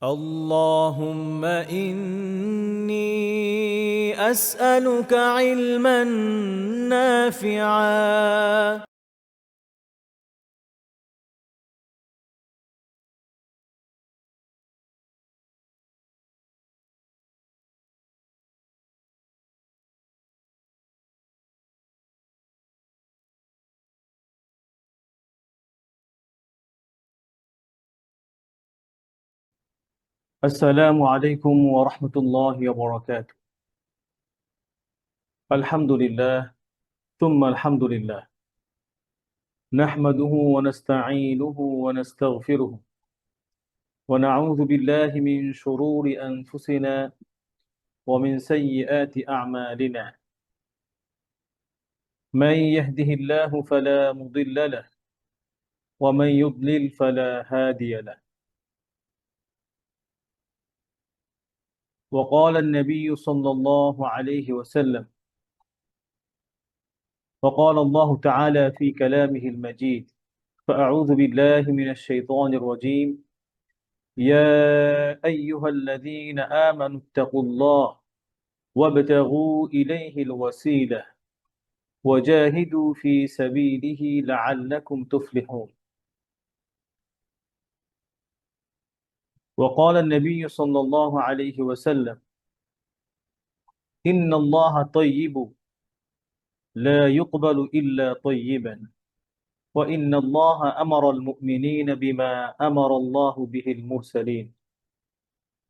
اللهم إني أسألك علما نافعا السلام عليكم ورحمة الله وبركاته. الحمد لله ثم الحمد لله، نحمده ونستعينه ونستغفره ونعوذ بالله من شرور أنفسنا ومن سيئات أعمالنا. من يهده الله فلا مضل له ومن يضلل فلا هادي له. وقال النبي صلى الله عليه وسلم، وقال الله تعالى في كلامه المجيد: فأعوذ بالله من الشيطان الرجيم. يا أيها الذين آمنوا اتقوا الله وابتغوا إليه الوسيلة وجاهدوا في سبيله لعلكم تفلحون. وقال النبي صلى الله عليه وسلم: إن الله طيب لا يقبل إلا طيبا، وإن الله أمر المؤمنين بما أمر الله به المرسلين،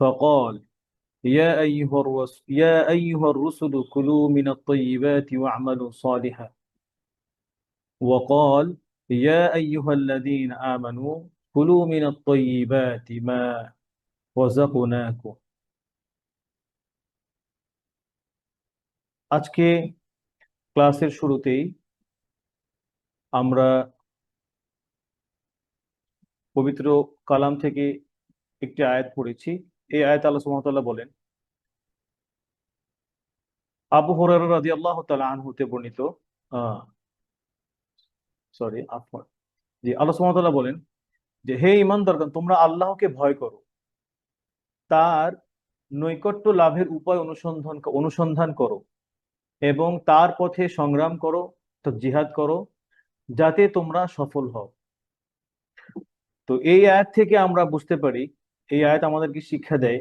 فقال: يا أيها الرسل كلوا من الطيبات واعملوا صالحا. وقال: يا أيها الذين آمنوا كلوا من الطيبات ما رزقناكم. আজকে ক্লাসের শুরুতেই আমরা পবিত্র কালাম থেকে একটি আয়াত পড়েছি। এই আয়াত আল্লাহ সুবহানাহু ওয়া তাআলা বলেন, আবু হুরায়রা রাদিয়াল্লাহু তাআলা আনহু হতে বর্ণিত, সরি আফওয়ান, জি, আল্লাহ সুবহানাহু ওয়া তাআলা বলেন যে, হে ঈমানদারগণ, তোমরা আল্লাহকে ভয় করো, তার নৈকট্য লাভের উপায় অনুসন্ধান করো এবং তার পথে সংগ্রাম করো, তো জিহাদ করো, যাতে তোমরা সফল হও। তো এই আয়াত থেকে আমরা বুঝতে পারি, এই আয়াত আমাদেরকে শিক্ষা দেয়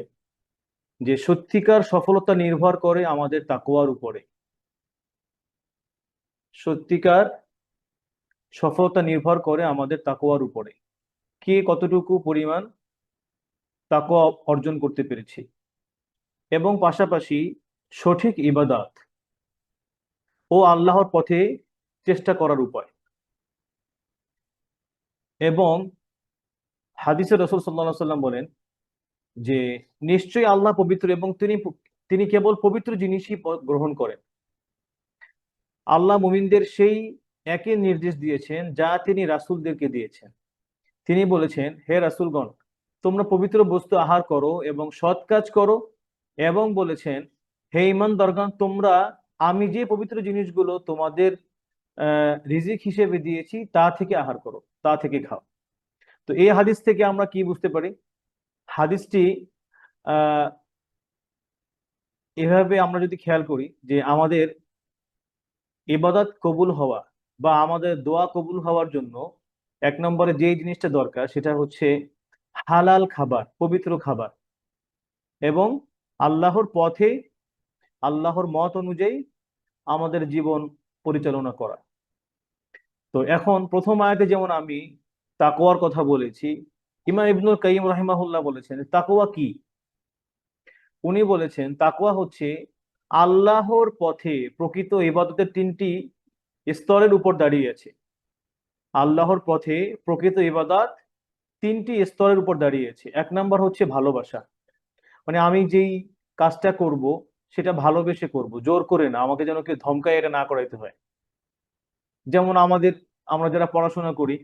যে সত্যিকার সফলতা নির্ভর করে আমাদের তাকওয়ার উপরে। সত্যিকার সফলতা নির্ভর করে আমাদের তাকওয়ার উপরে, কে কতটুকু পরিমাণ তাকওয়া অর্জন করতে পেরেছি, এবং পাশাপাশি সঠিক ইবাদত ও আল্লাহর পথে চেষ্টা করার উপায়। এবং হাদিসে রাসূল সাল্লাল্লাহু আলাইহি সাল্লাম বলেন যে নিশ্চয়ই আল্লাহ পবিত্র এবং তিনি তিনি কেবল পবিত্র জিনিসই গ্রহণ করেন। আল্লাহ মুমিনদের সেই একই নির্দেশ দিয়েছেন যা তিনি রাসূলদেরকে দিয়েছেন। তিনি বলেছেন, হে রাসূলগণ, তোমরা পবিত্র বস্তু আহার করো এবং সৎ কাজ করো, এবং বলেছেন, হে ঈমানদারগণ, তোমরা আমি যে পবিত্র জিনিসগুলো তোমাদের রিজিক হিসেবে দিয়েছি তা থেকে আহার করো, তা থেকে খাও। তো এই হাদিস থেকে আমরা কি বুঝতে পারি? হাদিসটি আহ এভাবে আমরা যদি খেয়াল করি যে আমাদের ইবাদত কবুল হওয়া বা আমাদের দোয়া কবুল হওয়ার জন্য এক নম্বরে যে জিনিসটা দরকার সেটা হচ্ছে হালাল খাবার, পবিত্র খাবার, এবং আল্লাহর পথে আল্লাহর মত অনুযায়ী আমাদের জীবন পরিচালনা করা। তো এখন প্রথম আয়াতে যেমন আমি তাকওয়ার কথা বলেছি, ইমাম ইবনুল কাইয়িম রাহিমাহুল্লাহ বলেছেন তাকওয়া কি। উনি বলেছেন তাকওয়া হচ্ছে আল্লাহর পথে প্রকৃত ইবাদতের তিনটি স্তরের উপর দাঁড়িয়ে আছে। আল্লাহর পথে প্রকৃত ইবাদত তিনটি স্তরের উপর দাঁড়িয়েছে। এক নাম্বার হচ্ছে ভালোবাসা, মানে আমি যেই কাজটা করব সেটা ভালোবেসে করব, জোর করে না, আমাকে যেন কেউ ধমকায় এটা না করাইতে হয়। যেমন আমরা যারা পড়াশোনা করি,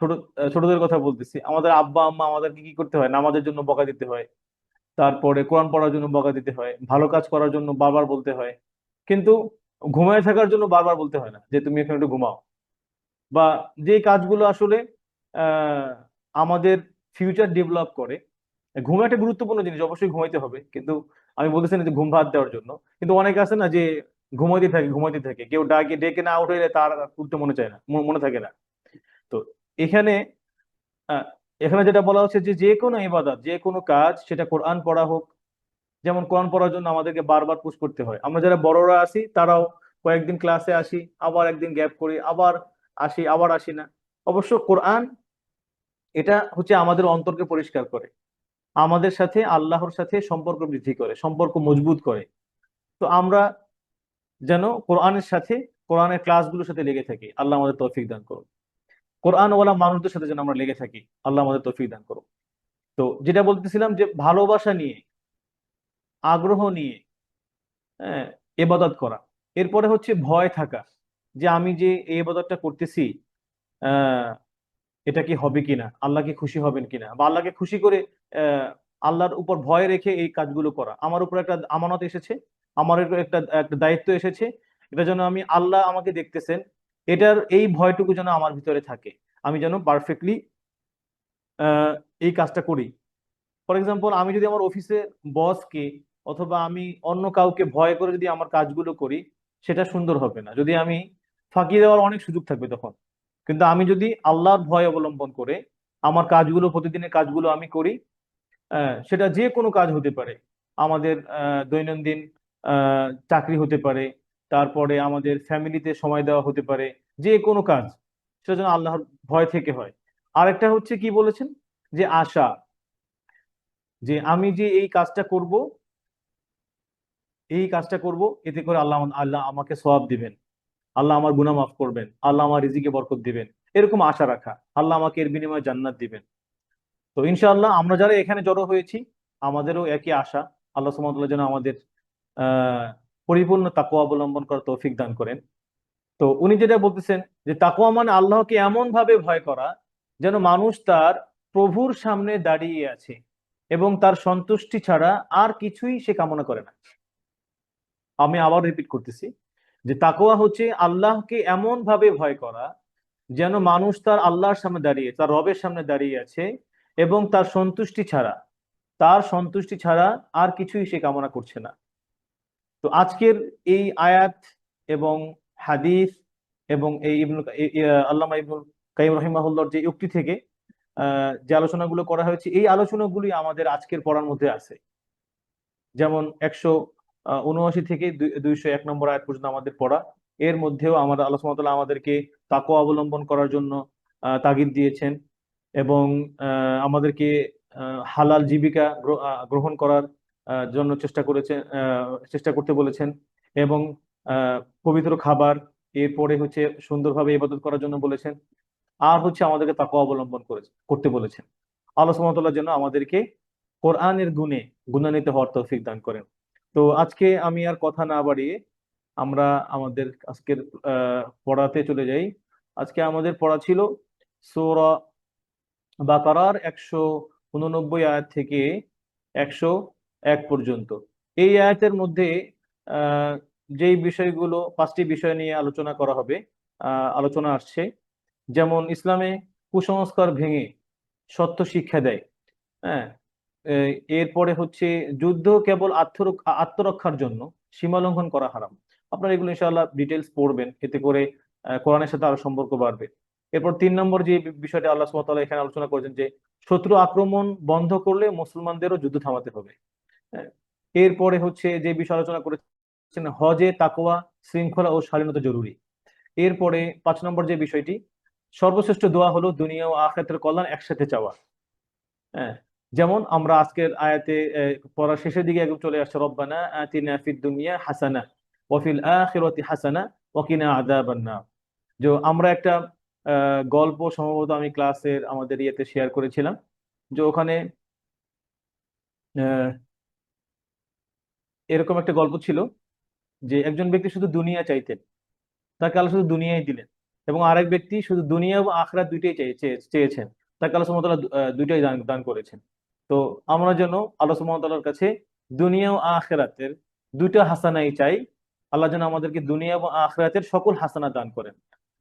ছোট ছোটদের কথা বলতেছি, আমাদের আব্বা আম্মা আমাদেরকে কি করতে হয়, নামাজের জন্য বকা দিতে হয়, তারপরে কোরআন পড়ার জন্য বকা দিতে হয়, ভালো কাজ করার জন্য বারবার বলতে হয়। কিন্তু ঘুমায় থাকার জন্য বারবার বলতে হয় না যে তুমি এখানে একটু ঘুমাও। বা যে কাজগুলো আসলে আহ আমাদের ফিউচার ডেভেলপ করে, ঘুম একটা গুরুত্বপূর্ণ জিনিস, অবশ্যই ঘুমাইতে হবে, কিন্তু আমি বলতেছি না যে ঘুম ভাত দেওয়ার জন্য। কিন্তু অনেকে আছে না যে ঘুমাইতে থাকে, কেউ ডাকে ডেকে না উঠাইলে তার আর উঠতে মনে চায় না, মনে থাকে না। তো এখানে আহ, এখানে যেটা বলা হচ্ছে যে যে কোনো ইবাদত, যে কোনো কাজ, সেটা কোরআন পড়া হোক, যেমন কোরআন পড়ার জন্য আমাদেরকে বারবার পুশ করতে হয়। আমরা যারা বড়রা আছি তারাও কয়েকদিন ক্লাসে আসি, আবার একদিন গ্যাপ করি, আবার আসি, আবার আসি না। অবশ্য কোরআন এটা হচ্ছে আমাদের অন্তরকে পরিষ্কার করে, আমাদের সাথে আল্লাহর সাথে সম্পর্ক বৃদ্ধি করে, সম্পর্ক মজবুত করে। তো আমরা যেন কোরআনের সাথে, কোরআনের ক্লাসগুলোর সাথে লেগে থাকি। আল্লাহ আমাদের তৌফিক দান করুন। কোরআনওয়ালা মানুষদের সাথে যেন আমরা লেগে থাকি। আল্লাহ আমাদের তৌফিক দান করুন। তো যেটা বলতেছিলাম যে ভালোবাসা নিয়ে, আগ্রহ নিয়ে, হ্যাঁ, এবাদত করা। এরপরে হচ্ছে ভয় থাকা, যে আমি যে এই এবাদতটা করতেছি, আহ এটা কি হবে কিনা, আল্লাহ কি খুশি হবেন কিনা, বা আল্লাহকে খুশি করে আহ আল্লাহর উপর ভয় রেখে এই কাজগুলো করা। আমার উপর একটা আমানত এসেছে, আমার উপর একটা একটা দায়িত্ব এসেছে, এটা যেন আমি, আল্লাহ আমাকে দেখতেছেন, এটার এই ভয়টুকু যেন আমার ভিতরে থাকে, আমি যেন পারফেক্টলি এই কাজটা করি। ফর এক্সাম্পল, আমি যদি আমার অফিসের বসকে অথবা আমি অন্য কাউকে ভয় করে যদি আমার কাজগুলো করি, সেটা সুন্দর হবে না। যদি আমি, ফাঁকি দেওয়ার অনেক সুযোগ থাকবে তখন। কিন্তু আমি যদি আল্লাহর ভয় অবলম্বন করে আমার কাজগুলো, প্রতিদিনের কাজগুলো আমি করি, সেটা যে কোনো কাজ হতে পারে, আমাদের দৈনন্দিন চাকরি হতে পারে, তারপরে আমাদের ফ্যামিলিতে সময় দেওয়া হতে পারে, যে কোনো কাজ, সেটা যেন আল্লাহর ভয় থেকে হয়। আরেকটা হচ্ছে কি বলেছেন, যে আশা, যে আমি যে এই কাজটা করব, এতে করে আল্লাহ আল্লাহ আমাকে সওয়াব দিবেন, আল্লাহ আমার গুনাহ মাফ করবেন, আল্লাহ আমার রিজিকে বরকত দিবেন, এরকম আশা রাখা, আল্লাহ আমাকে এর বিনিময়ে জান্নাত দিবেন। তো ইনশাআল্লাহ আমরা যারা এখানে জড়ো হয়েছি, আমাদেরও একই আশা। আল্লাহ সুবহানাহু ওয়া তাআলা যেন আমাদের আহ পরিপূর্ণ তাকওয়া অবলম্বন করার তৌফিক দান করেন। তো উনি যেটা বলতেছেন, যে তাকওয়া মানে আল্লাহকে এমন ভাবে ভয় করা যেন মানুষ তার প্রভুর সামনে দাঁড়িয়ে আছে এবং তার সন্তুষ্টি ছাড়া আর কিছুই সে কামনা করে না। আমি আবার রিপিট করতেছি, যে তাকওয়া হচ্ছে আল্লাহকে এমন ভাবে ভয় করা যেন মানুষ তার আল্লাহর সামনে দাঁড়িয়ে, তার রবের সামনে দাঁড়িয়ে আছে, এবং তার সন্তুষ্টি ছাড়া আর কিছুই সে কামনা করছে না। তো আজকের এই আয়াত এবং হাদিস এবং এই আল্লামা ইবনুল কাইয়িম রাহিমাহুল্লাহর যে উক্তি থেকে যে আলোচনাগুলো করা হয়েছে, এই আলোচনাগুলি আমাদের আজকের পড়ার মধ্যে আছে। যেমন 179 থেকে 201 নম্বর আয়াত পর্যন্ত আমাদের পড়া, এর মধ্যেও আমাদের আল্লাহ সুবহানাহু ওয়া তাআলা আমাদেরকে তাকওয়া অবলম্বন করার জন্য তাগিদ দিয়েছেন, এবং আমাদেরকে হালাল জীবিকা গ্রহণ করার জন্য চেষ্টা করতে বলেছেন, এবং আহ, পবিত্র খাবার, এরপরে হচ্ছে সুন্দরভাবে ইবাদত করার জন্য বলেছেন, আর হচ্ছে আমাদেরকে তাকওয়া অবলম্বন করতে বলেছেন। আল্লাহ সুবহানাহু ওয়া তাআলা যেন আমাদেরকে কোরআনের গুণান্বিত হওয়ার তৌফিক দান করেন। তো আজকে আমি আর কথা না বাড়িয়ে আমরা আমাদের আজকের পড়াতে চলে যাই। আজকে আমাদের পড়া ছিল সূরা বাকারার 189 আয়াত থেকে 101 পর্যন্ত। এই আয়াতের মধ্যে আহ যেই বিষয়গুলো, 5টি বিষয় নিয়ে আলোচনা করা হবে, আলোচনা আসছে। যেমন ইসলামে কুসংস্কার ভেঙে সত্য শিক্ষা দেয়। হ্যাঁ, এরপরে হচ্ছে যুদ্ধ কেবল আত্মরক্ষার জন্য, সীমা লঙ্ঘন করা হারাম। আপনারা এগুলো ইনশাআল্লাহ ডিটেলস পড়বেন, এতে করে কোরআনের সাথে আরো সম্পর্ক বাড়বে। এরপর 3 নম্বর যে বিষয়টা আল্লাহ সুবহানাহু ওয়া তাআলা এখানে আলোচনা করেছেন, যে শত্রু আক্রমণ বন্ধ করলে মুসলমানদেরও যুদ্ধ থামাতে হবে। হ্যাঁ, এরপরে হচ্ছে যে বিষয় আলোচনা করেছেন, হজে তাকওয়া, শৃঙ্খলা ও শালীনতা জরুরি। এরপরে 5 নম্বর যে বিষয়টি, সর্বশ্রেষ্ঠ দোয়া হলো দুনিয়া ও আখিরাতের কল্যাণ একসাথে চাওয়া। হ্যাঁ, যেমন আমরা আজকের আয়াতে পড়ার শেষের দিকে একদম চলে আসছে, রব্বানা আতিনা ফিদ দুনিয়া হাসানা ওয়া ফিল আখিরাতি হাসানা ওয়া কিনা আযাবান নার। যে আমরা একটা গল্প সম্ভবত আমি ক্লাসের আমাদের ইয়েতে শেয়ার করেছিলাম, যে ওখানে আহ, এরকম একটা গল্প ছিল, যে একজন ব্যক্তি শুধু দুনিয়া চাইতেন, তাকে আল্লাহ শুধু দুনিয়াই দিলেন, এবং আরেক ব্যক্তি শুধু দুনিয়া এবং আখিরাত দুইটাই চেয়েছেন, তাকে আল্লাহ সুবহানাহু ওয়া তাআলা দুইটাই দান দান করেছেন। তো আমরা যেন আল্লাহ সুবহানাহু ওয়া তাআলার কাছে দুনিয়া ও আখিরাতের দুইটা হাসানাই চাই। আল্লাহ যেন আমাদেরকে দুনিয়া এবং আখিরাতের সকল হাসানা দান করেন,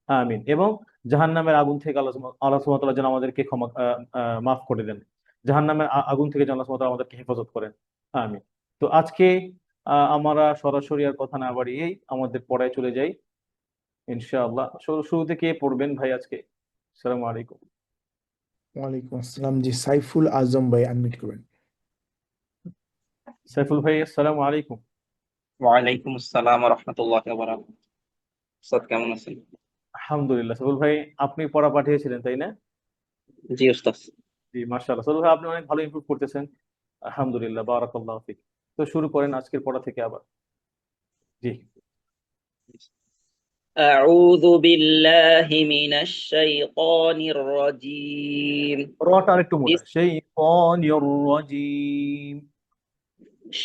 আমিন। এবং জাহান্নামের আগুন থেকে আল্লাহ সুবহানাহু ওয়া তাআলা যেন আমাদেরকে ক্ষমা মাফ করে দেন। জাহান্নামের আগুন থেকে যেন আল্লাহ সুবহানাহু ওয়া তাআলা আমাদেরকে হেফাজত করেন। আমিন। তো আজকে আমরা সরাসরি আর কথা না বাড়িয়েই আমাদের পড়ায় চলে যাই ইনশাআল্লাহ। শুরুতে কে পড়বেন ভাই আজকে? আসসালামু আলাইকুম। ওয়ালাইকুম আসসালাম। জি, সাইফুল আজম ভাই আনমিউট করবেন। সাইফুল ভাই, আসসালামু আলাইকুম। ওয়ালাইকুম আসসালাম ওয়া রাহমাতুল্লাহি ওয়া বারাকাতুহু। উস্তাদ কেমন আছেন? আলহামদুলিল্লাহ। সাইফুল ভাই, আপনি পড়া পাঠিয়েছিলেন তাই না? জি উস্তাদ। জি, মাশাআল্লাহ। সাইফুল ভাই, আপনি অনেক ভালো ইমপ্রুভ করতেছেন। আলহামদুলিল্লাহ, বারাকাল্লাহু ফিক। তো শুরু করেন আজকের পড়া থেকে আবার। জি। আউযু বিল্লাহি মিনাশ শাইতানির রাজীম। রটা আরেকটু মোটা। শাইতানির রাজিম।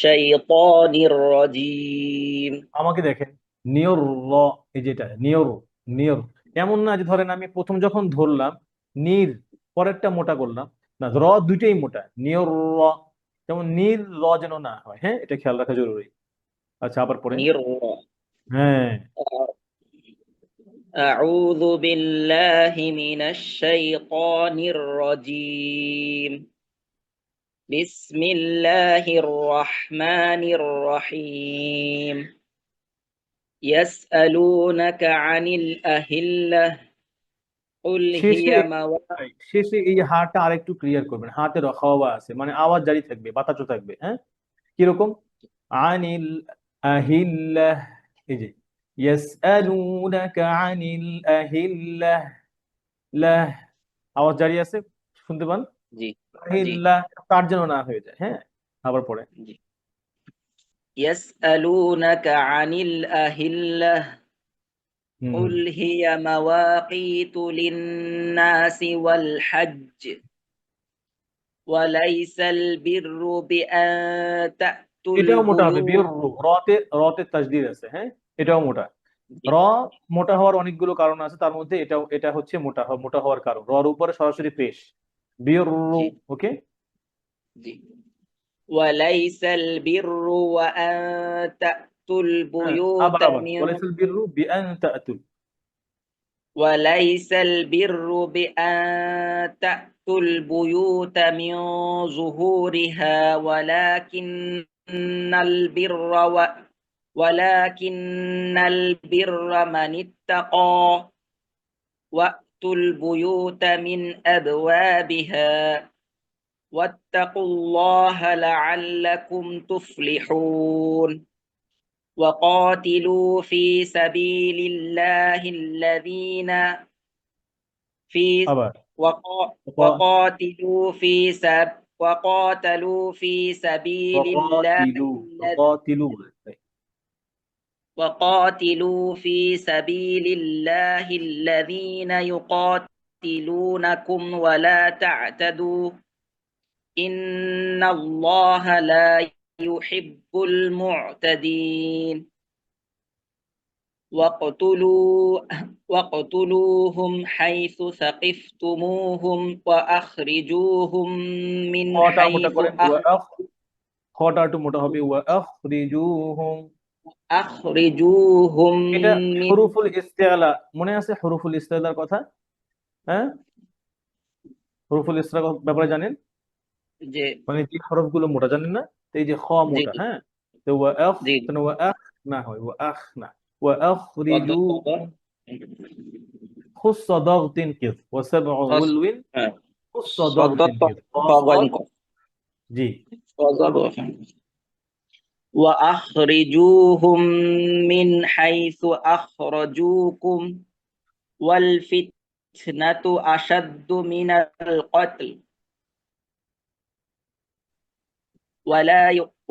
শাইতানির রাজীম। আমাকে দেখেন, নিয়র র, এই যেটা নিয়র, নিয়র, এমন না যে ধরেন আমি প্রথম যখন ধরলাম নির, পরেরটা মোটা করলাম, না, র দুইটাই মোটা, নিয়র র, যেমন নীল র যেন না হয়। হ্যাঁ, এটা খেয়াল রাখা জরুরি। আচ্ছা, আবার পড়েন। নির। হ্যাঁ। আউযু বিল্লাহি মিনাশ শাইতানির রাজীম। বিসমিল্লাহির রাহমানির রহিম। ইয়াসআলুনাকা আনিল আহিল্লাহ কুল শেষে হিয়া মাওয়া। শেষে এই হাটা আরেকটু ক্লিয়ার করবেন, হাতে রখাওয়া আছে, মানে আওয়াজ জারি থাকবে, বাতাসও থাকবে। হ্যাঁ, কিরকম? আনিল আহিল্লাহ, এই যে ইয়াসআলুনাকা আনিল আহিল্লাহ, লাহ, আওয়াজ জারি আছে, শুনতে পান? জি জি আহিল্লাহ তার যেন না হয়ে যায়। হ্যাঁ, আবার পড়ে। জি। ইয়াসআলুনাকা আনিল আহিল্লাহ হুম। কুল হিয়া মাওয়াকিতু লিন-নাসি ওয়াল হজ্জ ওয়ালাইসাল বিররু বিআন তা'তুল এটাও মোটা হবে, বুয়ুত। বির রতে, রতে তাসদীদ আছে। হ্যাঁ, এটাও মোটা। জি র মোটা হওয়ার অনেকগুলো কারণ আছে, তার মধ্যে এটা হচ্ছে মোটা হওয়ার কারণ। রর উপরে সরাসরি পেশ, বির। জি ওকে। জি। ওয়ালাইসাল বিররু ওয়া আন তা'তুল হ্যাঁ, বুয়ুত আবার মিন ওয়ালাইসাল বিররু বিআন তা'তুল। وليس البر بأن تأتوا البيوت من ظهورها ولكن البر من اتقى وأتوا البيوت من أبوابها واتقوا الله لعلكم تفلحون وقاتلوا في سبيل الله الذين في আবার وقاتلوا في سبيل الله وقاتلوا. وقاتلوا في سبيل الله الذين يقاتلونكم ولا تعتدوا إن الله لا يحب المعتدين واقتلوهم حيث ثقفتموهم وأخرجوهم من খটা মোটা حيث করেন, খটা একটু মোটা হবে, ওয়া আখরিজুহুম। أخرجوهم এটা من হুরুফুল ইস্তিআলা, মনে আছে হুরুফুল ইস্তিআলার কথা? হ্যাঁ, হুরুফুল ইস্তিআলার ব্যাপারে জানেন? যে মানে যে হরফগুলো মোটা, জানেন না? তো এই যে খ জি মোটা, হ্যাঁ, তো ওয়া আখ, জি তো ওয়া আখ না হয়, ওয়া আখ না, ওয়া পদ্ম আখরিজু পদ্ম খুস্স দাগতিন কিদ ওয়া সাবউ উলউইন হ্যাঁ খুস্স দাগতিন সদত কিদ। তগনক জি। وأخرجوهم من حيث أخرجوكم والفتنة أشد من القتل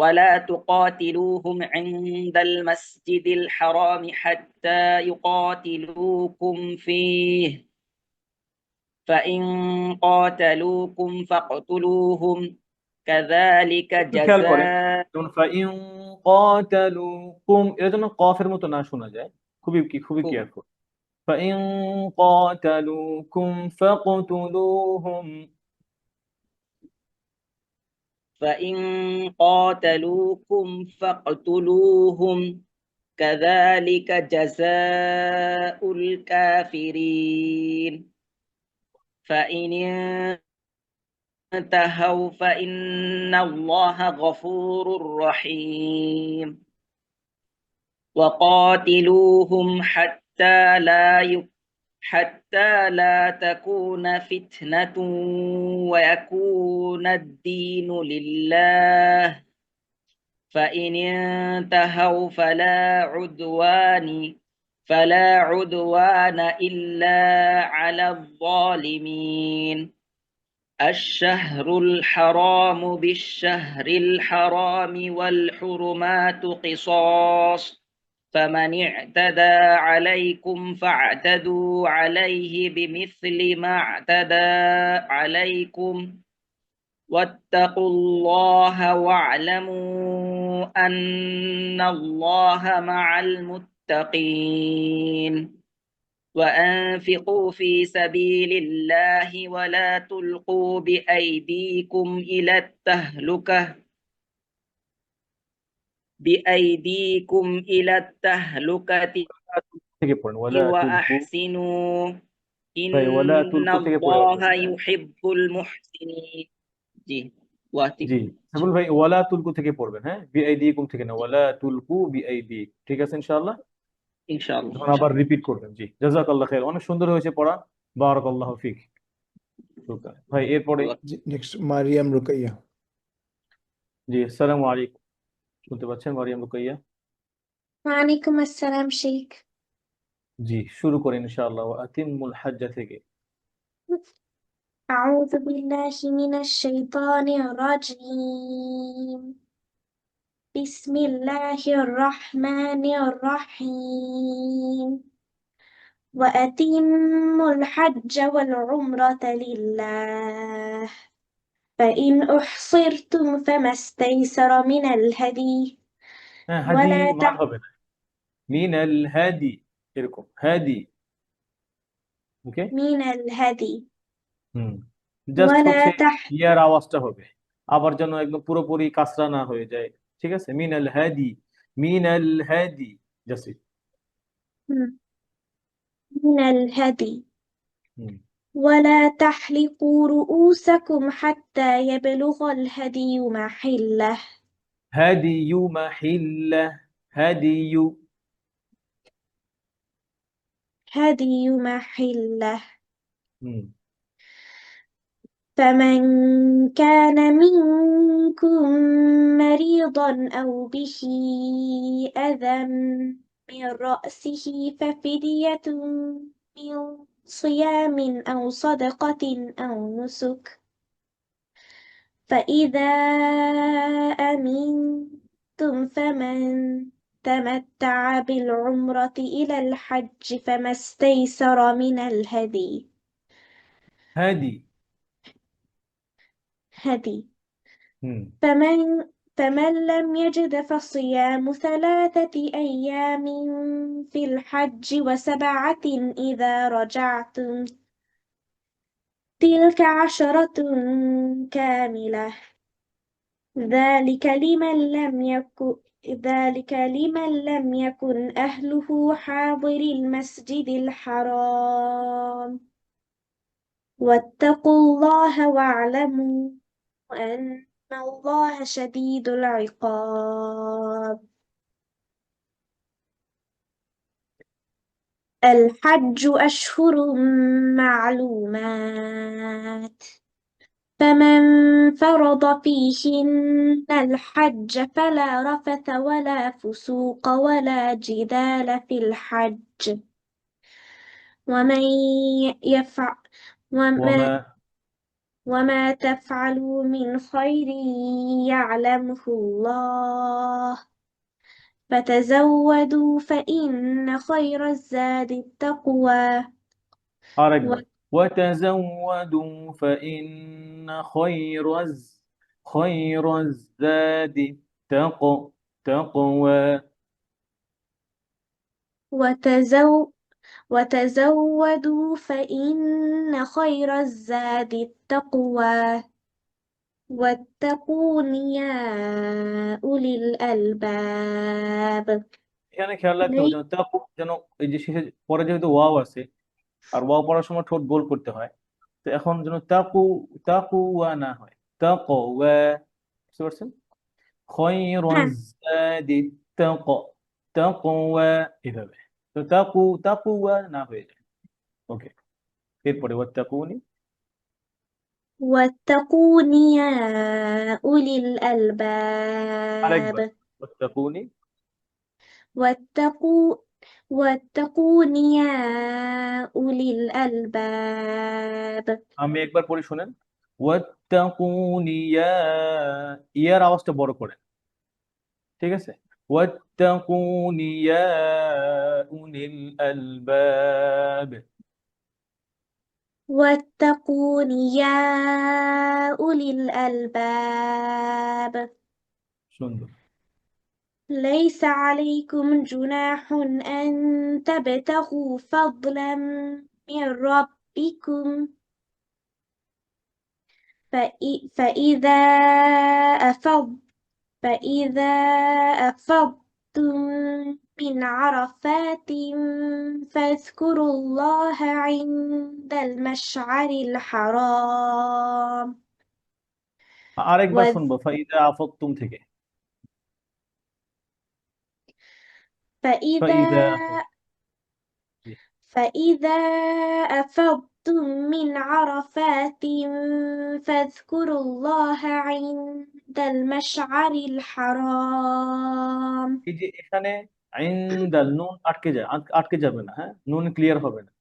ولا تقاتلوهم عند المسجد الحرام حتى يقاتلوكم فيه فإن قاتلوكم فاقتلوهم كذلك একটু খেয়াল করেন, جزاء যেমন ফাইন ক্বাতালুকুম, এটা যেন কফের মতো না শোনা যায়। খুবই কেয়ারফুল। ফাইন ক্বাতালুকুম ফাকতুলুহুম। فإن قاتلوكم فاقتلوهم كذلك جزاء الكافرين فإن انتهوا فإن الله غفور رحيم وقاتلوهم حتى لا تكون فتنة ويكون الدين لله فإن انتهوا فلا عدوان إلا على الظالمين الشهر الحرام بالشهر الحرام والحرمات قصاص فمن اعتدى عليكم فاعتدوا عليه بمثل ما اعتدى عليكم واتقوا الله واعلموا أن الله مع المتقين وأنفقوا في سبيل الله ولا تلقوا بأيديكم إلى التهلكة থেকে পড়েন ওয়ালা তুলকু وأحسنوا ভাই ওয়ালা إن তুলকু থেকে পড়ে الله আসবেন, হ্যাঁ? يحب المحسنين জি জি সাইফুল ভাই ওয়ালা তুলকু থেকে পড়বেন, হ্যাঁ, বিআইদিকুম থেকে না, ওয়ালা তুলকু বিআইদি। ঠিক আছে ইনশাআল্লাহ। ইনশাআল্লাহ তখন আবার রিপিট করবেন। জি জাযাকাল্লাহ খাইর, অনেক সুন্দর হয়েছে পড়া, বারাকাল্লাহু ফিক। শুকরান ভাই। এরপরে জি নেক্সট মারিয়াম রুকাইয়া। জি আসসালামু আলাইকুম, শুনতে পাচ্ছেন মারিয়াম রুকাইয়া? ওয়ালাইকুম আসসালাম শেখ। জি শুরু করেন ইনশাআল্লাহ। ওয়া আতিমুল হাজ্জা থেকে। أعوذ بالله من الشيطان الرجيم بسم الله الرحمن الرحيم وأتموا الحج والعمرة لله فإن أحصرتم فما استيسر من الهدي হ্যাঁ, হাদি ولا মাদ হবে না, মিনাল হাদি, এরকম হাদি। ওকে, من الهدي জাস্ট ولا হচ্ছে تح ইয়ার আওয়াজটা হবে, আবার যেন একদম পুরোপুরি কাসরা না হয়ে যায়। ঠিক আছে, মিনাল হাদি, মিনাল হাদি, জাস্ট। من الهدي হুম ولا تحلقوا رؤوسكم حتى يبلغ الهدي محله হাদিয়ু মাহিল্লা, হাদিয়ু। هدي محله হুম فمن كان منكم مريضا أو به أذى من رأسه ففدية من صيام أو صدقة أو نسك فإذا أمنتم فمن تمتع بالعمرة إلى الحج فما استيسر من الهدي হাদি। হুম فمن لم يجد فصيام 3 أيام في الحج و7 إذا رجعتم تلك 10 كاملة ذلك لمن لم يكن أهله حاضر المسجد الحرام واتقوا الله واعلموا أن الله شديد العقاب الحج أشهر معلومات فمن فرض فيهن الحج فلا رفث ولا فسوق ولا جدال في الحج ومن يفعل وما تفعلوا من خير يعلمه الله فتزودوا فإن خير الزاد التقوى আরেকবার, وتزودوا فإن خير الزاد تقوى. وتزودوا فإن خير الزاد التقوى واتقون يا أولي الألباب এখানে খেয়াল রাখতে হবে যেন যেন এই যে শেষে পরে যেহেতু ওয়াও আছে, আর ওয়াও পড়ার সময় ঠোঁট গোল করতে হয়, তো তো এখন যেন তাকুওয়া না হয়, তাকওয়া, বুঝতে পারছেন? খয়রুজ হ্যাঁ যাদি তাকওয়া, এভাবে। তো তাকুওয়া না হয়ে যায়। ওকে, এরপরে ওয়াত্তাকুনি। واتقون يا أولي আরেকবার الألباب ওয়াত্তাকুনি। واتقوا واتقون يا أولي الألباب আমি একবার পড়ি শোনেন। ওয়াত্তাকুনি ইয়ার আওয়াজটা বড় করে, ঠিক আছে? ওয়াত্তাকুনি ইয়া উলিল আলবাব। واتقون يا أولي الألباب সুন্দর। ليس عليكم جناح أن تبتغوا فضلا من ربكم فإذا أفض فإذا أفضتم من عرفات فاذكروا الله عند المشعر الحرام আরেকবার واذ- শুনবো ফাইদা আফাক্তুম থেকে। فإذا ফাইদা আফাক্তুম। فإذا أفضتم من عرفات فاذكروا الله عند المشعر الحرام এই যে এখানে ইনদাল নুন আটকে যায়, আটকে যাবে না, হ্যাঁ, নুন ক্লিয়ার হবে না,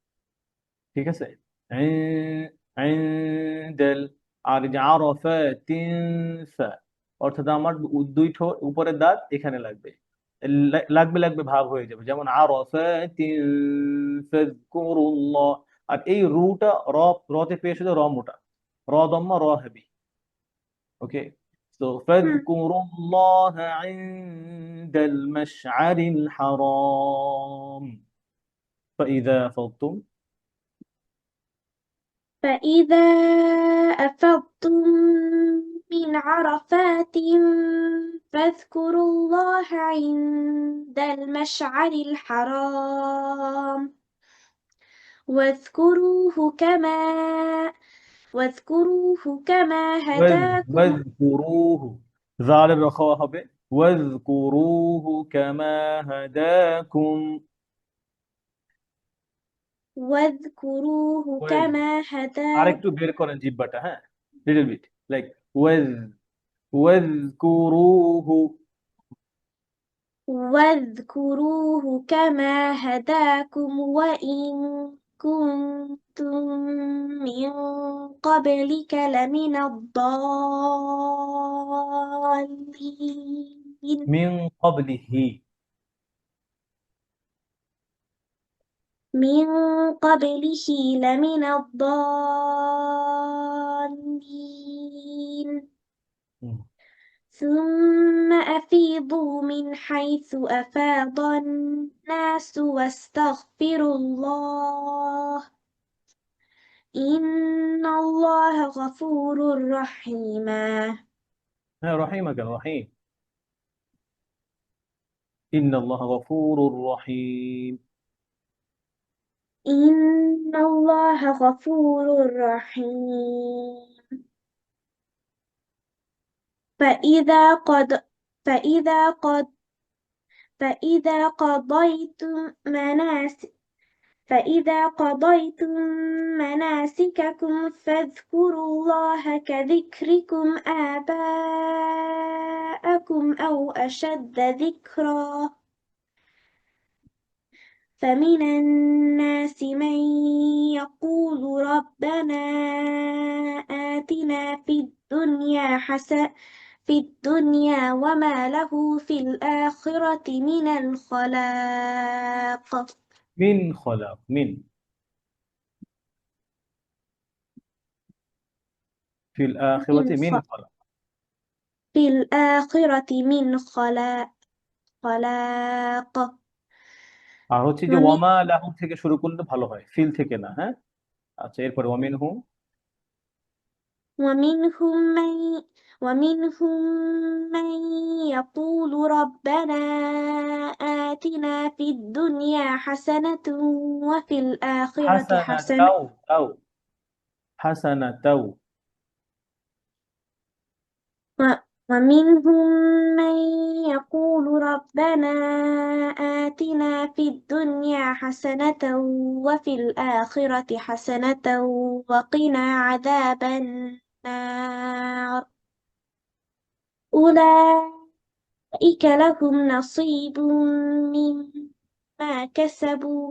ঠিক আছে? ইনদাল, আর এই যে আরাফা তিনফা, অর্থাৎ আমার দুই ঠোঁট উপরের দাঁত এখানে লাগবে, লাগবে লাগবে ভাব হয়ে যাবে, যেমন আরাফা তিনফাজকুরুল্লাহ। আর এই রুটা রতে পেশ হচ্ছে র মোটা, র দম্মা র হেবি। ওকে, তো ফাজকুরুল্লাহ ইনদাল মাশআরিল হারাম ফাইদা ফাদতুম। فإذا أفضتم من عرفات فاذكروا الله عند المشعر الحرام واذكروه كما هداكم ওয়াজকুরুহু, জালের রখাওয়া হবে, ওয়াজকুরুহু কামা হাদাকুম। واذكروه ওয়াজ, كما আর هداكم একটু বের করেন জিহ্বাটা, হ্যাঁ, লিটল বিট, লাইক ওয়াজকুরুহু। واذكروه كما هداكم وإن كنتم من قبلك لمن الضالين মিন ক্বাবলিহি, من قبله لمن الضالين হুম। ثم أفيضوا من حيث أفاض الناس واستغفروا الله إن الله غفور رحيم হ্যাঁ, রহিমাকা রহিম, ইন্নাল্লাহা গফুরুর রহিম। إن الله غفور رحيم فإذا قد فإذا قد فإذا قضيتم مناسك فإذا قضيتم مناسككم فاذكروا الله كذكركم آباءكم أو أشد ذكرا فمن الناس من يقول ربنا آتنا في الدنيا وما له في الآخرة من الخلاق মিন খলাক, মিন ফিল আখিরাতি মিন খলাক। في الآخرة من خلاق আর হচ্ছে যে ومن ওয়ামা লাহু থেকে শুরু করলে ভালো হয়, ফিল থেকে না, হ্যাঁ। আচ্ছা, এরপরে ওয়ামিনহু। ومنهم من ومنهم من يقول ربنا آتنا في الدنيا حسنة وفي الآخرة হাসানা حسنة তাও তাও হাসানাতাও ومنهم من يقول ربنا آتنا في الدنيا حسنة وفي الآخرة حسنة وقنا عذاب النار أولئك لهم نصيب مما كسبوا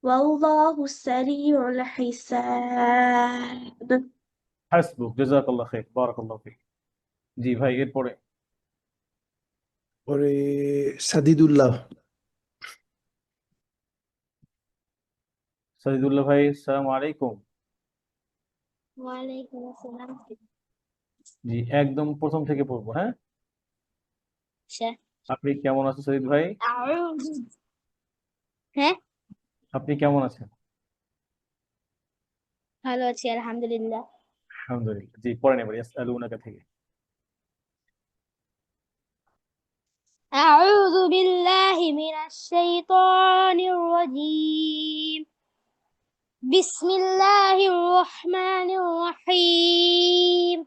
والله سريع الحساب হাসবুক জাযাকাল্লাহ খাইর বারাকাল্লাহু ফিক। জি ভাই, এরপরে পরে সাদিদুল্লাহ। সাজিদুল্লাহ ভাই, আসসালামু আলাইকুম। ওয়ালাইকুম আসসালাম। জি, একদম প্রথম থেকে পড়বো, হ্যাঁ। আচ্ছা। আপনি কেমন আছেন সজিদ ভাই? হ্যাঁ, আপনি কেমন আছেন? ভালো আছি আলহামদুলিল্লাহ। আলহামদুলিল্লাহ। জি, পড়েন এবার ইয়াসআলুনাকা থেকে। أعوذ بالله من الشيطان الرجيم بسم الله الرحمن الرحيم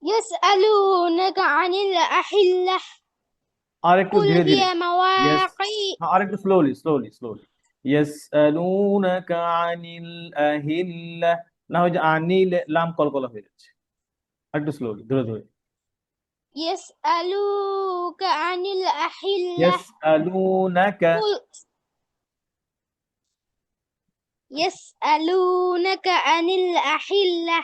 يسألونك عن الأحلة আরেকটু قل ধীরে ধীরে। هي ইয়েস, مواقيت আরেকটু স্লোলি স্লোলি স্লোলি। ইয়াসআলুনাকা আনিল আহিল্লাহ, না হয় যে আনিল লাম কলকলা হয়ে যাচ্ছে। আরেকটু স্লোলি, ধীরে ধীরে। يسألوك عن الأحلة ইয়াসআলুনাকা قل يسألونك عن الأحلة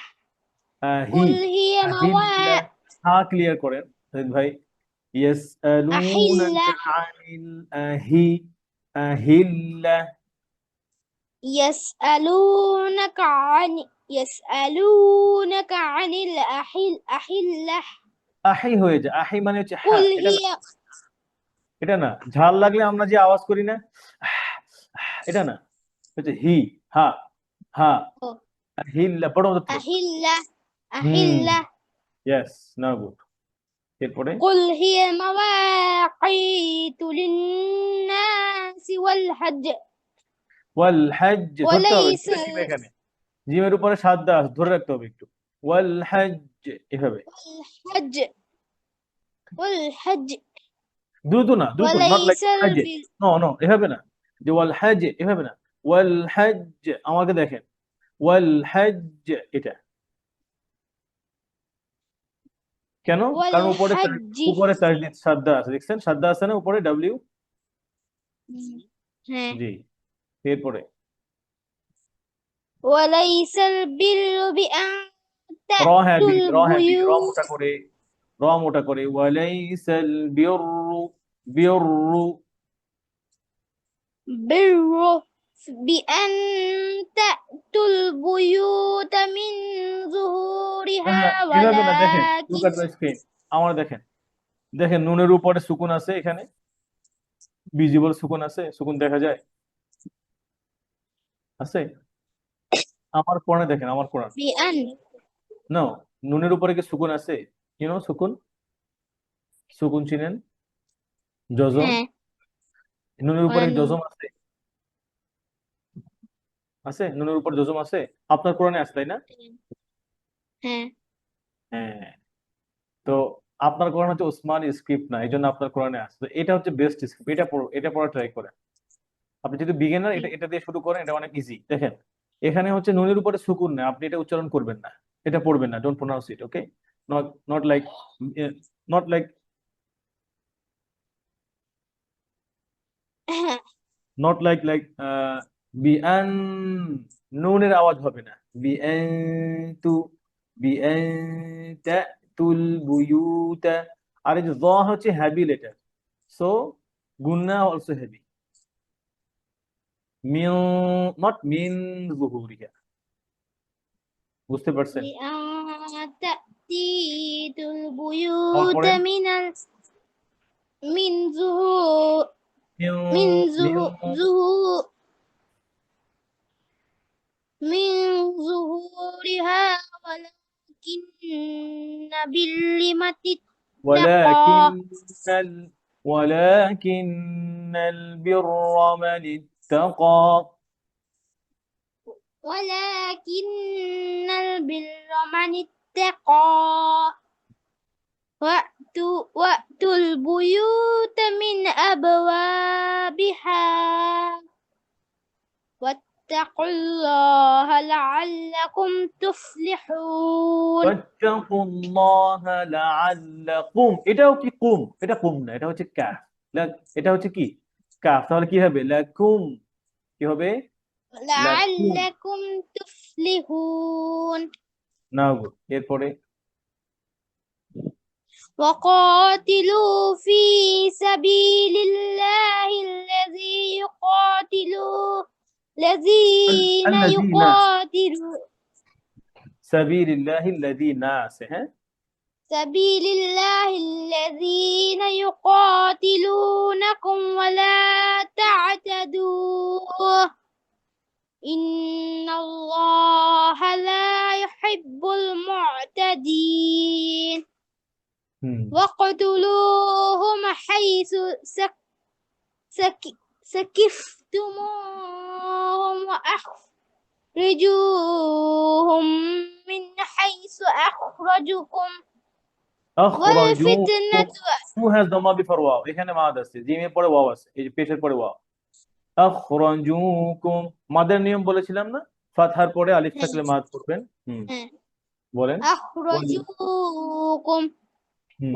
আহি قل هي আহিল্লাহ, হা ক্লিয়ার করেন সজিদ ভাই। أحلة ইয়াসআলুনাকা আনিল আহিল্লাহ। يسألونك عن الأحلة আহি হয়ে যায়, আহি মানে হচ্ছে হ্যাঁ, قل এটা না, هي এটা না। ঝাল লাগলে আমরা যে আওয়াজ করি না, এটা না, হচ্ছে হি, হা, হা, হিল্লা, বড় মতো throat। أحلة হুম, أحلة ইয়েস, নাও গুড। এরপরে قل هي مواقيت للناس والحج ওয়াল হজ, ধরতে হবে وليس দুটো জিম, এখানে জিমের উপরে সাদ্দা আছে, ধরে রাখতে হবে একটু। ওয়াল হজ, এভাবে والحج والحج দ্রুত না, দ্রুত, নট লাইক وليس হজ, নো নো, এভাবে না, যে ওয়াল হজ, এভাবে না। ওয়াল হজ, আমাকে দেখেন, ওয়াল হজ, এটা কেন? কারণ উপরে والحج উপরে তাজদিদ সাদ্দা আছে, দেখছেন সাদ্দা আছে না উপরে, ডাব্লিউ। হ্যাঁ জি, এরপরে وليس البر بأن র হ্যাঁ تأتوا বিগ, র হ্যাঁ বিগ, র البيوت মোটা করে, র মোটা করে। ওয়ালাইসাল বিররু, বিররু بر بأن تأتوا البيوت من ظهورها এভাবে না, দেখেন ولكن লুক এট মাই স্ক্রিন, আমার দেখেন, দেখেন নুনের উপরে সুকুন আছে, এখানে ভিজিবল সুকুন আছে, সুকুন দেখা যায়, আছে আমার কোরআনে, দেখেন আমার কোরআন। بأن নো, নুনের উপরে কি সুকুন আছে? সুকুন, সুকুন চিনেন? জজম, হ্যাঁ নুনের উপরে কি নুন জজম আছে? আছে, নুনের উপর জজম আছে, আপনার কোরআনে আছে তাই না? হ্যাঁ হ্যাঁ, তো আপনার কোরআন হচ্ছে ওসমানী স্ক্রিপ্ট না, এই জন্য আপনার কোরআনে আছে। তো এটা হচ্ছে বেস্ট স্ক্রিপ্ট, এটা পড়ো, এটা পড়া ট্রাই করেন। আপনি যদি বিগিনার, এটা দিয়ে শুরু করেন, এটা অনেক ইজি। দেখেন এখানে হচ্ছে নুনের উপরে সুকুন না, আপনি এটা উচ্চারণ করবেন না, এটা পড়বেন না, don't pronounce it, okay. Not not like, not like, not like like বিআন, নুনের আওয়াজ হবে না। বিআন তু, বিআন তাতুল বুয়ুতা। আর এই যে য হচ্ছে heavy letter, so gonna also heavy. Mean, not mean যুহুরিহা, বুঝতে পারছেন? بأن تأتي আবার البيوت পড়েন। من ظهور মিন, من মিন, ظهور من ظهورها ولكن باللمة التقى ولكن البر من اتقى ولكن البر من اتقى وأتوا البيوت من أبوابها واتقوا الله لعلكم تفلحون ওয়াত্তাকুল্লাহা লাআল্লাকুম, এটাও কি কুম? এটা কুম না, এটা হচ্ছে কাফ। এটা হচ্ছে কি কাফ, তাহলে কি হবে? লাকুম, কি হবে? লাকুম। لعلكم تفلحون না গুড, এরপরে وقاتلوا في سبيل الله الذين الذين يقاتلون সাবিলিল্লাহিল্লাযীনা আছে, হ্যাঁ, سبيل الله الذين يقاتلونكم ولا تعتدوا إن الله لا يحب المعتدين واقتلوهم حيث سكفتموهم وأخرجوهم من حيث أخرجوكم والفتنة who has dhamma before waw, এখানে মাদ আছে, জিমের পরে ওয়াও আছে, এই যে পেশের পরে ওয়াও। আখরাজুকুম, মাদের নিয়ম বলেছিলাম না, ফাতহার পরে আলিফ থাকলে মাদ করবেন। বলেন। أخرجوكم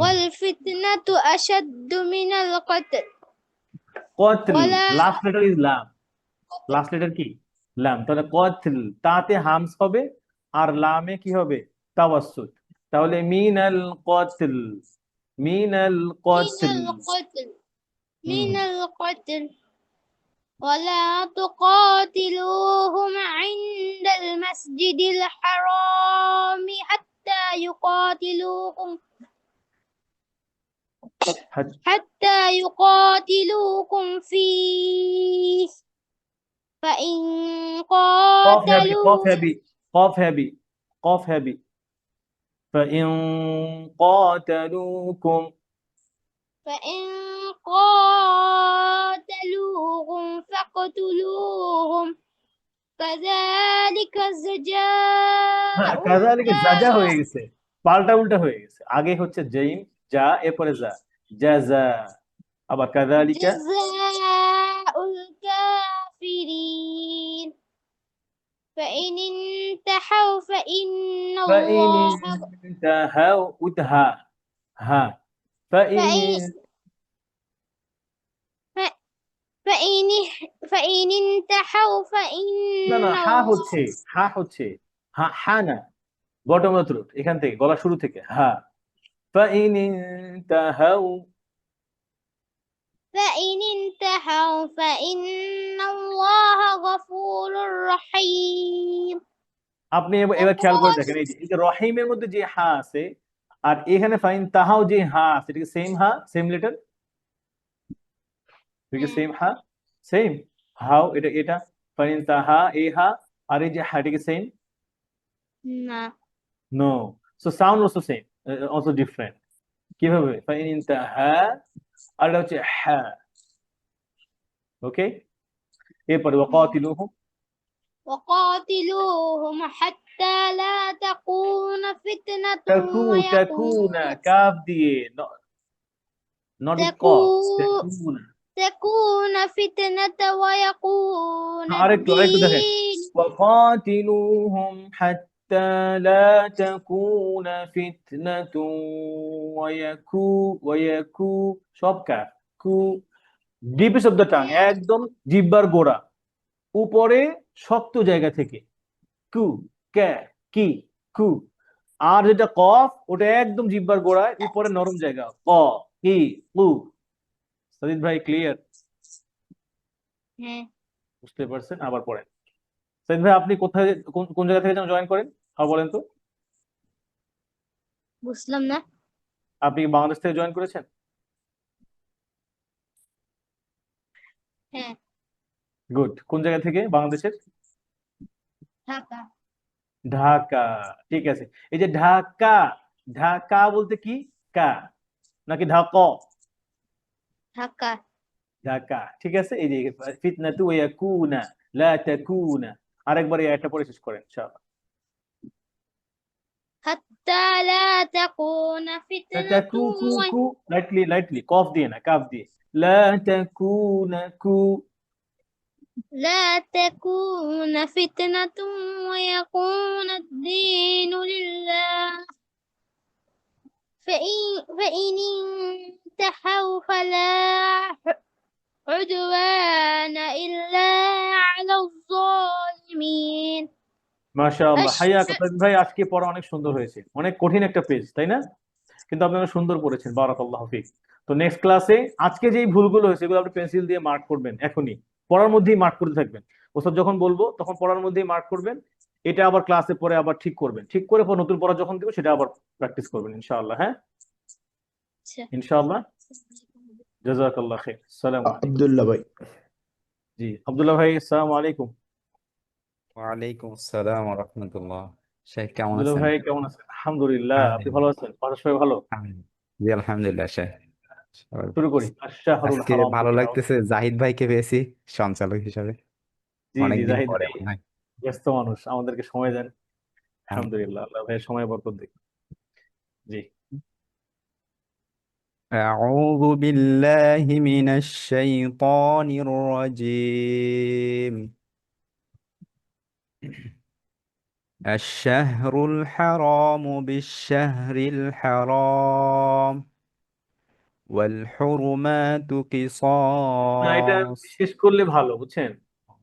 والفتنة أشد من القتل কতল, ولا- লাস্ট লেটার ইজ লাম, লাস্ট লেটার কি? লাম, তাহলে কতল, তাতে হামস হবে আর লামে কি হবে? তাওয়াসসুত। তাহলে মিনাল কতল, মিনাল কতল। من القتل ولا تقاتلوهم عند المسجد الحرام حتى يقاتلوكم فيه فإن قاف هابي، قاف قاتلوا هابي، قاف هابي، قاف هابي. فإن قاتلوكم فاقتلوهم كذلك হ্যাঁ, جزاء কাযালিকা জাজা হয়ে গেছে, পাল্টা উল্টা হয়ে গেছে। আগে হচ্ছে জাইম যা, এরপরে যা, জাযা। আবার কাযালিকা جزاء الكافرين فإن انتهوا فإن فإن الله انتهوا উতহা হা فإن فإن انتهوا فإن না না, হা الله হচ্ছে, হা হচ্ছে, হা না, বটম অফ থ্রোট, এখান থেকে গলা শুরু থেকে হা। فإن انتهوا فإن الله غفور رحيم আপনি এবার খেয়াল করে দেখেন, এই যে রহিমের মধ্যে যে হা আছে আর এখানে ফাইন তাহাও যে হা আছে, এটা কি সেম হা, সেম লেটার? এটা সেম হা, সেম হাও, এটা ফাইন তাহা এই হা আর এই যে হা, এটা কি same? No, so sound also same, also different. কিভাবে? ফাইন তাহা আর এটা হচ্ছে হা। ওকে, এরপরে وقاتلوهم حتى لا تكون فتنة তাকুনা কাফ দিয়ে, নট উইথ কফ, তাকুনা। تكون فتنة ويكون আরেকটু দেখেন, الدين وقاتلوهم حتى لا تكون فتنة ويكو সব কাফ, কু, ডিপেস্ট অফ দ্য টাং, একদম জিহ্বার গোড়া, উপরে শক্ত জায়গা থেকে, কু, কে, কি, কু। আর যেটা কফ, ওটা একদম জিহ্বার গোড়ায়, উপরে নরম জায়গা, ক, কি, কু। সাদিদ ভাই ক্লিয়ার? বুঝতে পারছেন? আবার পড়েন। সাইদ ভাই, আপনি কোথায়, কোন জায়গা থেকে যেন জয়েন করেন, আর বলেন তো। বুঝলাম না। আপনি কি বাংলাদেশ থেকে জয়েন করেছেন? হ্যাঁ। গুড। কোন জায়গা থেকে বাংলাদেশের? ঢাকা। ঢাকা, ঠিক আছে। এই যে ঢাকা, ঢাকা বলতে কি কা নাকি ঢাকা? ঢাকা। ঢাকা, ঠিক আছে। এই যে ফিতনাতু ওয়ায়াকুনা লা তাকুনা, আরেকবার এই আয়াতটা পড়ে শেষ করেন ইনশাআল্লাহ। حتى لا تكون فتنة তাকুকু লাইটলি কফ দিয়ে না, কাফ দিয়ে। লা তাকুনাকু لا تكون فتنة ويكون الدين لله فإن انتهوا فلا عدوان إلا على الظالمين মাশাআল্লাহ। হাইয়া أشهد কথা ভাই, আজকে পড়া অনেক সুন্দর হয়েছে, অনেক কঠিন একটা পেজ তাই না, কিন্তু আপনারা সুন্দর পড়েছেন, বারাকাল্লাহু ফিক। তো নেক্সট ক্লাসে আজকে যেই ভুলগুলো হয়েছে এগুলো আপনি পেন্সিল দিয়ে মার্ক করবেন, এখনই পড়ার মধ্যেই মার্ক করতে থাকবেন। ওস্তাদ যখন বলবো তখন পড়ার মধ্যেই মার্ক করবেন, এটা আবার ক্লাসে পরে আবার ঠিক করবেন, ঠিক করে পর নতুন পড়া যখন দিব সেটা আবার প্র্যাকটিস করবেন ইনশাআল্লাহ। হ্যাঁ ইনশাআল্লাহ। জাযাকাল্লাহ খাইর। আসসালামু আলাইকুম। আব্দুল্লাহ ভাই। জি আব্দুল্লাহ ভাই, আসসালামু আলাইকুম। ওয়ালাইকুম আসসালাম ওয়া রাহমাতুল্লাহ। শেখ কেমন আব্দুল্লাহ আছেন? ভাই কেমন আছেন? আলহামদুলিল্লাহ, আপনি ভালো আছেন? বাসার সবাই ভালো? জি আলহামদুলিল্লাহ শেখ। সবাই শুরু ভালো করি। আছে। আশ-শাহরুল আজকে হারাম ভালো থেকে লাগতেছে, জাহিদ ভাইকে পেয়েছি সঞ্চালক হিসাবে, জি অনেকদিন জাহিদ পরে ভাই মনে হয়। ব্যস্ত মানুষ, আমাদেরকে সময় দেন। হ্যাঁ। আলহামদুলিল্লাহ, আল্লাহ ভাইয়ের সময় বরকত দিক। জি أعوذ بالله من الشيطان الرجيم. الشهر الحرام بالشهر الحرام والحرمات না, এটা قصاص. শেষ করলে ভালো, বুঝছেন?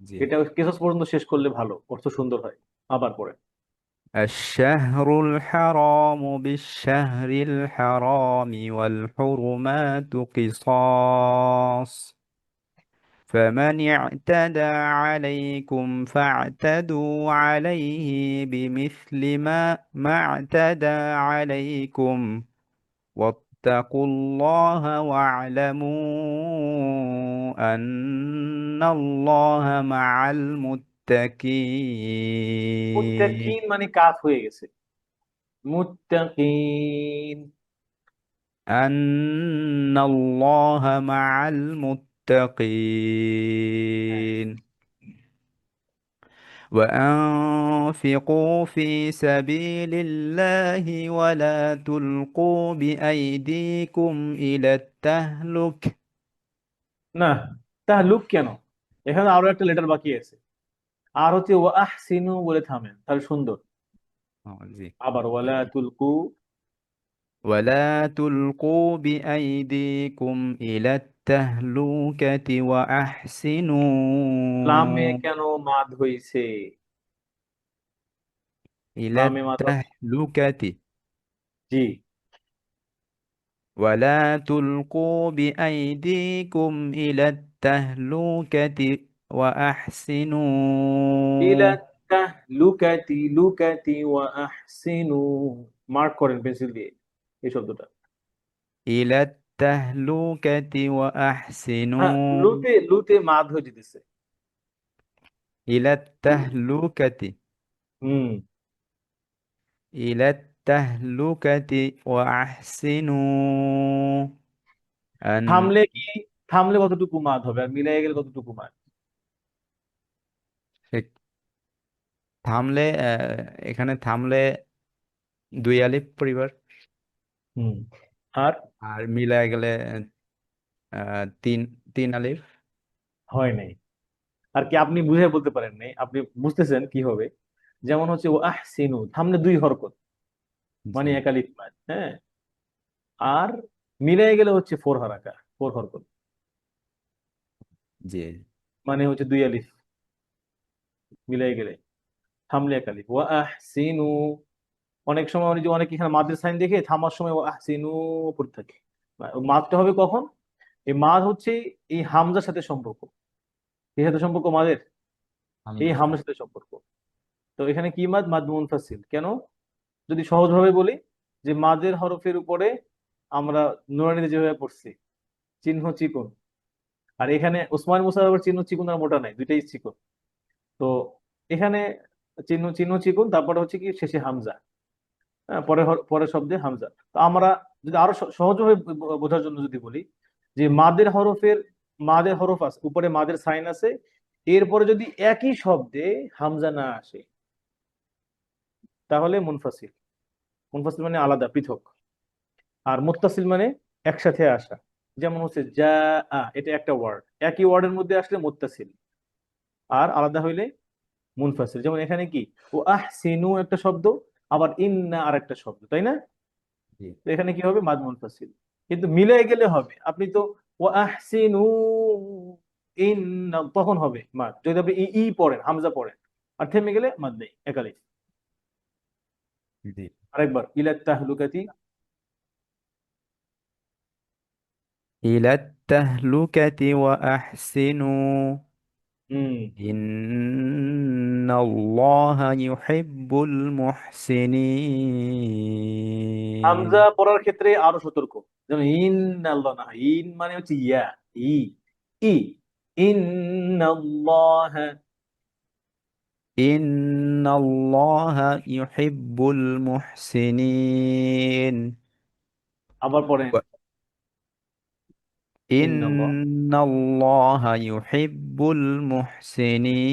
জি। এটা কেসস পর্যন্ত শেষ করলে ভালো, অর্থ সুন্দর হয়। আবার পরে الشهر الحرام بالشهر الحرام والحرمات قصاص فمن اعتدى عليكم فاعتدوا عليه بمثل ما اعتدى عليكم واتقوا الله واعلموا أن الله مع المتقين. মুত্তাকিন মানে কাফ হয়ে গেছে, মুত্তাকিন। أن الله مع المتقين وأنفقوا في سبيل الله ولا تلقوا بأيديكم إلى التهلكة. না, তাহলুক কেন? এখানে আরো একটা লেটার বাকি আছে, আর হচ্ছে ওয়া আহসিনু বলে থামেন, তাহলে সুন্দর। জি। আবার ওয়ালা তুলকু, ولا تلقوا بأيديكم إلى التهلكة লামে وأحسنوا. কেন মাদ হইছে? إلى লামে মাদ হবে। التهلكة জি ولا تلقوا بأيديكم إلى التهلكة ইলা وأحسنوا. তাহলুকাতি লুকাতি ওয়া আহসিনু, মার্ক করেন পেন্সিল দিয়ে এই শব্দটা। إلى التهلكة হ্যাঁ, وأحسنوا. লুতে লুতে মাদ হয়ে যেতেছে। إلى التهلكة হুম, إلى التهلكة وأحسنوا أن থামলে কি, থামলে কতটুকু মাদ হবে, আর মিলাই গেলে কতটুকু মাদ? থামলে এখানে থামলে 2 আলিফ পরিবার, হুম, আর আর মিলায় গেলে 3 3 আলিফ। হয় নাই। আর কি আপনি বুঝে বলতে পারেন নাই, আপনি বুঝতেছেন কি হবে? যেমন হচ্ছে ও আহসিনু, থামলে 2 হরকত মানে জি একালিফ মাদ, হ্যাঁ। আর মিলাই গেলে হচ্ছে 4 হারাকা, 4 হরকত জি মানে হচ্ছে 2 আলিফ মিলাই গেলে, থামলে একালিফ। ওয়া আহসিনু, অনেক সময় যে অনেক এখানে মাদের সাইন দেখে থামার সময় ওয়া আহসিনু পড়তে থাকে। মাদটা হবে কখন? এই মাদ হচ্ছে এই হামজার সাথে সম্পর্ক। এর সাথে সম্পর্ক মাদের, এই হামজার সাথে সম্পর্ক। তো এখানে কি মাদ? মাদ মুনফাসিল। কেন? যদি সহজভাবে বলি যে মাদের হরফের উপরে আমরা নুরানিতে যেভাবে পড়ছি চিহ্ন চিকন, আর এখানে ওসমান মুসার চিহ্ন চিকন আর মোটা নাই, দুইটাই চিকন। তো এখানে চিহ্ন চিহ্ন চিকন, তারপরে হচ্ছে কি শেষে হামজা, হ্যাঁ, পরের শব্দে হামজা। তো আমরা যদি আরো সহজভাবে বোঝার জন্য যদি বলি যে মাদের হরফ আছে, উপরে মাদের সাইন আছে, এরপরে যদি একই শব্দে হামজা না আসে তাহলে মুনফাসিল। মুনফাসিল মানে আলাদা, পৃথক। আর মুত্তাসিল মানে একসাথে আসা। যেমন হচ্ছে যা আ, এটা একটা ওয়ার্ড, একই ওয়ার্ডের মধ্যে আসলে মুত্তাসিল, আর আলাদা হইলে মুনফাসিল। যেমন এখানে কি, ও আহসিনু একটা শব্দ, আবার ইন্না আর একটা শব্দ, তাই না? জি। তো এখানে কি হবে, মাদ মুনফাসিল। কিন্তু মিলে গেলে হবে, আপনি তো ও আহসিনু ইন্না, তখন হবে মাদ। যদি আপনি ই ই পড়েন, হামজা পড়েন, আর থেমে গেলে মাদ নেই, একালি। জি। আরেকবার, ইলা তাহলুকাতি। إلى التهلكة وأحسنوا হুম। إن الله يحب المحسنين হামজা পড়ার ক্ষেত্রে আরো সতর্ক। যেমন ইন, আল্লাহ না, ইন মানে হচ্ছে ইয়া, ই ই ইন্নাল্লাহ। إن الله يحب المحسنين আবার পড়েন, ইন্নাল্লাহ। إن الله يحب المحسنين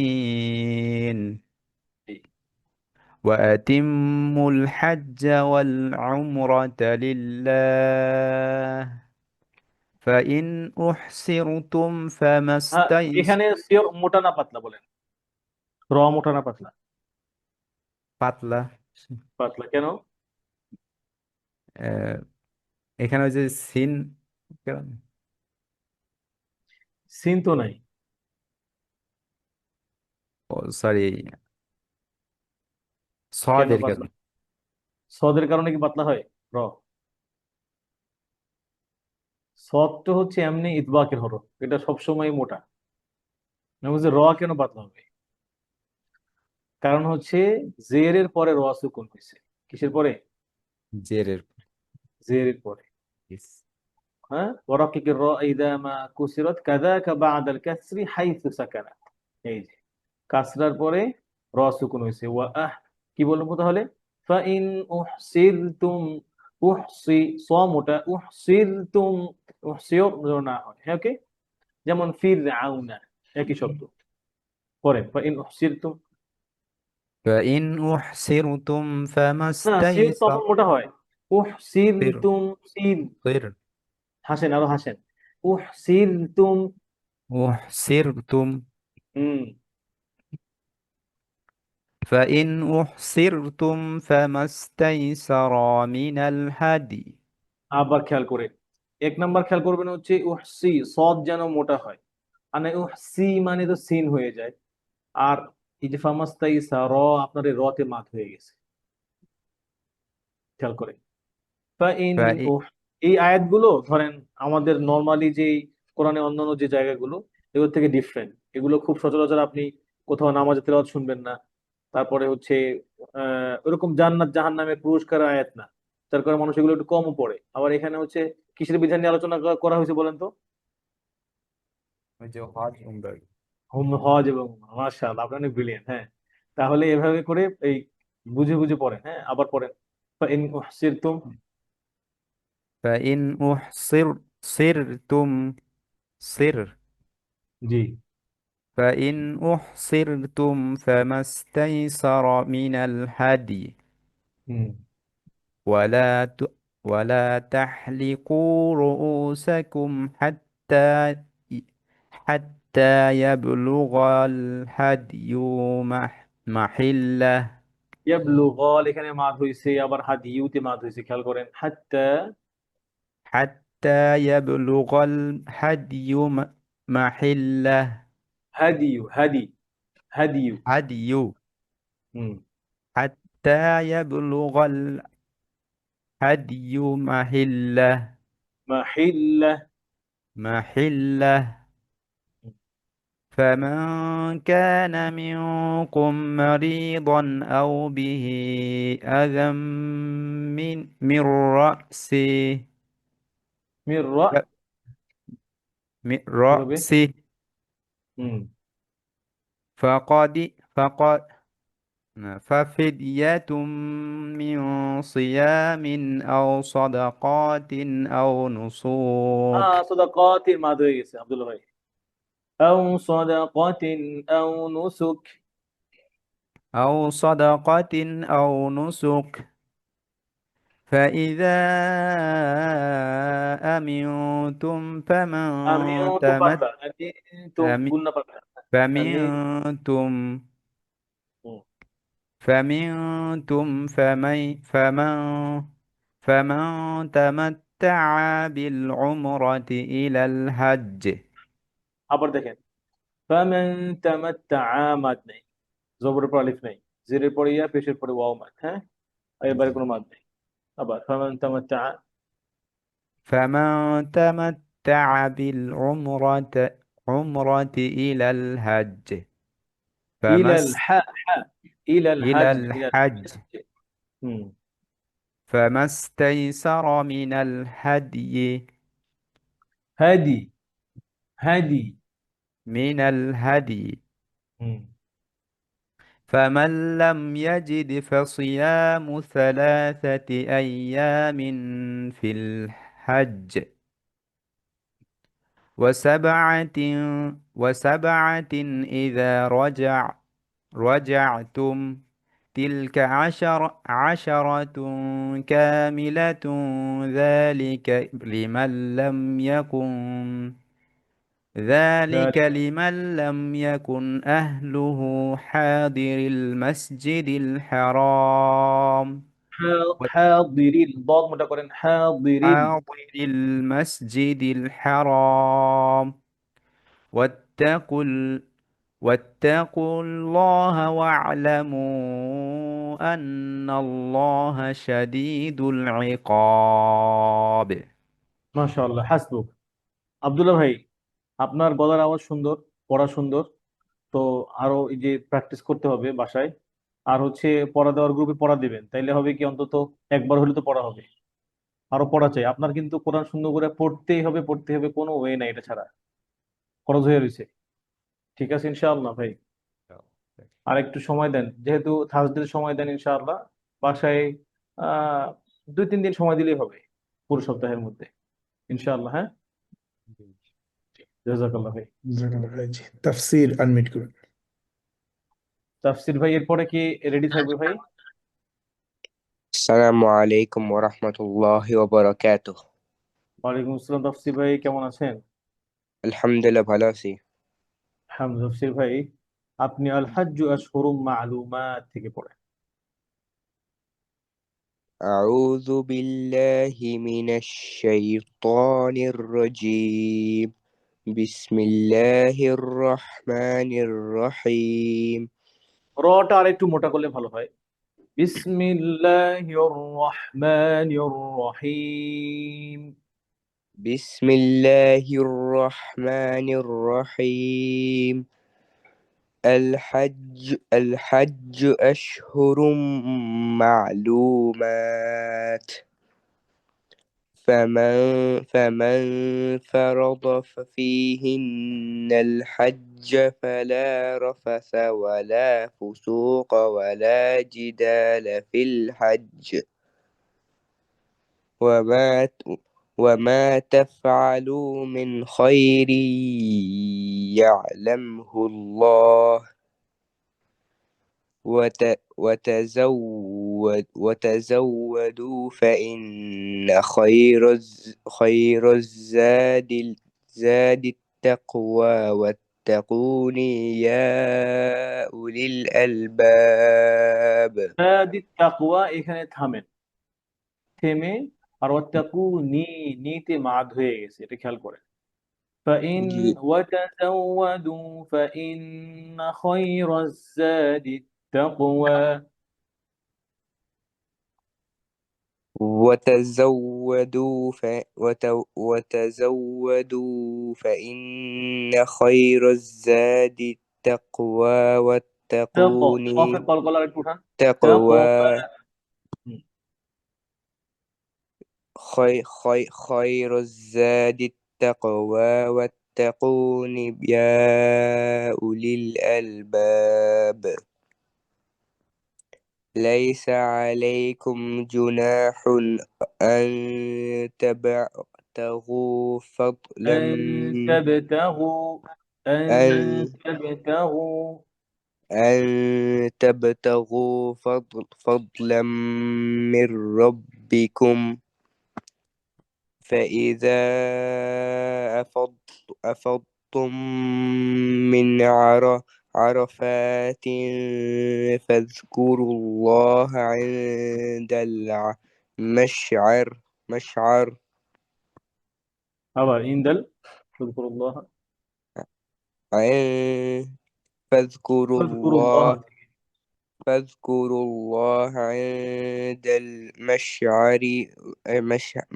وأتموا الحج والعمرة لله فإن أحصرتم فما হ্যাঁ, এখানে সিয়র মোটা না পাতলা বলেন, র মোটা না পাতলা? পাতলা পাতলা কেন? আহ, এখানে ওই যে সিন কেন? সিন তো নাই। সরি কেন সদের পাতলা? কারণে সদের কারণে কি পাতলা হয় র? সদ তো হচ্ছে এমনি ইতবাকের হরফ, এটা সবসময় মোটা। না বুঝে র কেন পাতলা হবে? কারণ হচ্ছে জেরের পরে র সুকুন হয়েছে। কিসের পরে? জেরের জেরের পরে। ইস। হ্যাঁ, ওয়ারাকিকের র ইদা মা কুসিরাত কাযাকা বা'দাল কাসরি হাইসু সাকানাত। এই যে কাসরার পরে র সুকুন হয়েছে। ওয়া আহ, কি বলবো তাহলে? ফাইন উহসিরতুম, উহসি স মোটা, উহসিরতুম, উহসিও না হয়। হ্যাঁ, ওকে। যেমন ফিরআউনা, একই শব্দ। পরে ফাইন উহসিরতুম, فإن أحصرتم فما না সির استيسر তখন মোটা হয়। উহসিরতুম, সির, صر হাসেন, আরো হাসেন। উহসিরতুম। أحصرتم হুম। فإن أحصرتم فما استيسر من الهدي আবার খেয়াল করে, এক নাম্বার খেয়াল করবেন হচ্ছে উহসি, সদ যেন মোটা হয়। আর না উহসি মানে তো সিন হয়ে যায়। আর এই যে ফামাস্তাইসা, র আপনার এই রতে মাত হয়ে গেছে, খেয়াল করে। ফাইন فإن উহ, এই আয়াতগুলো ধরেন আমাদের নর্মালি যে কোরআনে অন্যান্য যে জায়গাগুলো, এগুলো থেকে ডিফারেন্ট। এগুলো খুব সচরাচর আপনি কোথাও নামাজে তেলাওয়াত শুনবেন না। তারপরে হচ্ছে ওরকম জান্নাত জাহান্নামের পুরস্কার আয়াত না, তার কারণে মানুষ এগুলো একটু কমও পড়ে। আবার এখানে হচ্ছে কিসের বিধান নিয়ে আলোচনা করা হয়েছে বলেন তো? ওই যে হজ উমরা হজ এবং উমরা। মাশাআল্লাহ, আপনি অনেক ব্রিলিয়েন্ট। হ্যাঁ, তাহলে এভাবে করে এই বুঝে বুঝে পড়েন। হ্যাঁ, আবার পড়েন, ফাইন উহসিরতুম। فإن صرتم صر জি। فإن أحصرتم فما استيسر من الهدي হুম। ولا ولا تحلقوا رؤوسكم حتى يبلغ الهدي محله ইয়াবলুগল, এখানে মাদ হইছে, আবার হাদিয়ুতে মাদ হইছে, খেয়াল করেন। হাত্তা, حتى يبلغ الهدي محله হাদিয়ু, হাদি, হাদিয়ু। هدي হুম। حتى يبلغ الهدي محله মাহিল্লাহ। محله فمن كان منكم مريضا أو به أذى من رأسه মির র, من কিভাবে? رأسه হুম। فقد ففدية من صيام أو صدقات أو نسك সাদাকাতির মাদ হয়ে গেছে আব্দুল্লাহ ভাই। أو صدقة أو نسك أو صدقة أو نسك فإذا أمنتم فمن أمنتم تمت পারবা أمنتم أم- গুণ না পারবা أمن فمنتم فمن تمتع بالعمرة إلى الحج আবার দেখেন فمن تمتع মাদ নেই জবরের পর আলিফ নেই জেরের পরে ইয়া পেশের পরে ওয়াও মাদ হ্যাঁ এবারে কোনো মাদ নেই আবার فمن تمتع فمن تمتع بالعمرة إلى الحج إلى فما اس- الحاء إلى إلى الحج إلى الحج مم. فما استيسر من الهدي هادي هادي من الهدي مم. فمن لم يجد فصيام 3 أيام في الحج وسبعة وسبعة إذا رجعتم تلك عشرة كاملة ذلك ذلك لمن لم يكن أهله حاضر المسجد الحرام حاضرين ضاد মোটা করেন حاضرين حاضر المسجد الحرام واتقوا ال- واتقوا الله واعلموا أن الله شديد العقاب মাশাআল্লাহ হাসবুক আব্দুল্লাহ ভাই আপনার গলার আওয়াজ সুন্দর পড়া সুন্দর তো আরো এই যে প্র্যাকটিস করতে হবে বাসায় আর হচ্ছে পড়া দেওয়ার গ্রুপে পড়া দিবেন তাইলে হবে কি অন্তত একবার হলে তো পড়া হবে আরো পড়া চাই আপনার কিন্তু কোরআন সুন্দর করে পড়তেই হবে কোনো ওয়ে নাই এটা ছাড়া খরচ হয়ে রয়েছে ঠিক আছে ইনশাআল্লাহ ভাই আর একটু সময় দেন যেহেতু থার্সডে সময় দেন ইনশাআল্লাহ বাসায় 2-3 দিন সময় দিলেই হবে পুরো সপ্তাহের মধ্যে ইনশাআল্লাহ হ্যাঁ জাযাকাল্লাহ ভাই জাযাকাল্লাহ খাইর। জি তাফসীর আনমিট করুন। তাফসির ভাই এরপরে কি রেডি থাকবে ভাই السلام عليكم ورحمة الله وبركاته. ওয়ালাইকুম আসসালাম তাফসির ভাই কেমন আছেন الحمد لله ভালো আছি। হামজা তাফসির ভাই আপনি আল হাজ্জু আশহুরুম মা'লুমাত থেকে পড়েন أعوذ بالله من الشيطان الرجيم. بسم الله الرحمن الرحيم. রটা আর একটু মোটা করলে ভালো হয় বিসমিল্লাহির রহমানির রহিম بسم الله الرحمن الرحيم. الحج أشهر معلومات. فمن فرض فيهن الحج فلا رفث ولا فسوق ولا جدال في الحج. وما تفعلوا من خير يعلمه الله. وتزودوا فإن خير الزاد التقوى واتقوني يا أولي الألباب. সাদিত তাকওয়া এখানে থামেন থেমে আর ওয়াত্তাকু নিতে মাদ হয়ে গেছে এটা খেয়াল করেন فإن জি- وتزودوا فإن خير الزاد التقوى وتزودوا فإن خير الزاد التقوى واتقوني কফের কলকলার একটু উঠান تقوى. হুম। خير الزاد التقوى واتقون يا أولي الألباب. ليس عليكم جناح أن تبتغوا فضلا أن تبتغوا أن أن تبتغوا أن تبتغوا فضلا من ربكم فإذا أفضتم من عرفات فاذكروا الله عند المشعر আবার ইন্দাল আল্লাহ فاذكروا ফাযকুরুল্লাহ الله فاذكروا الله عند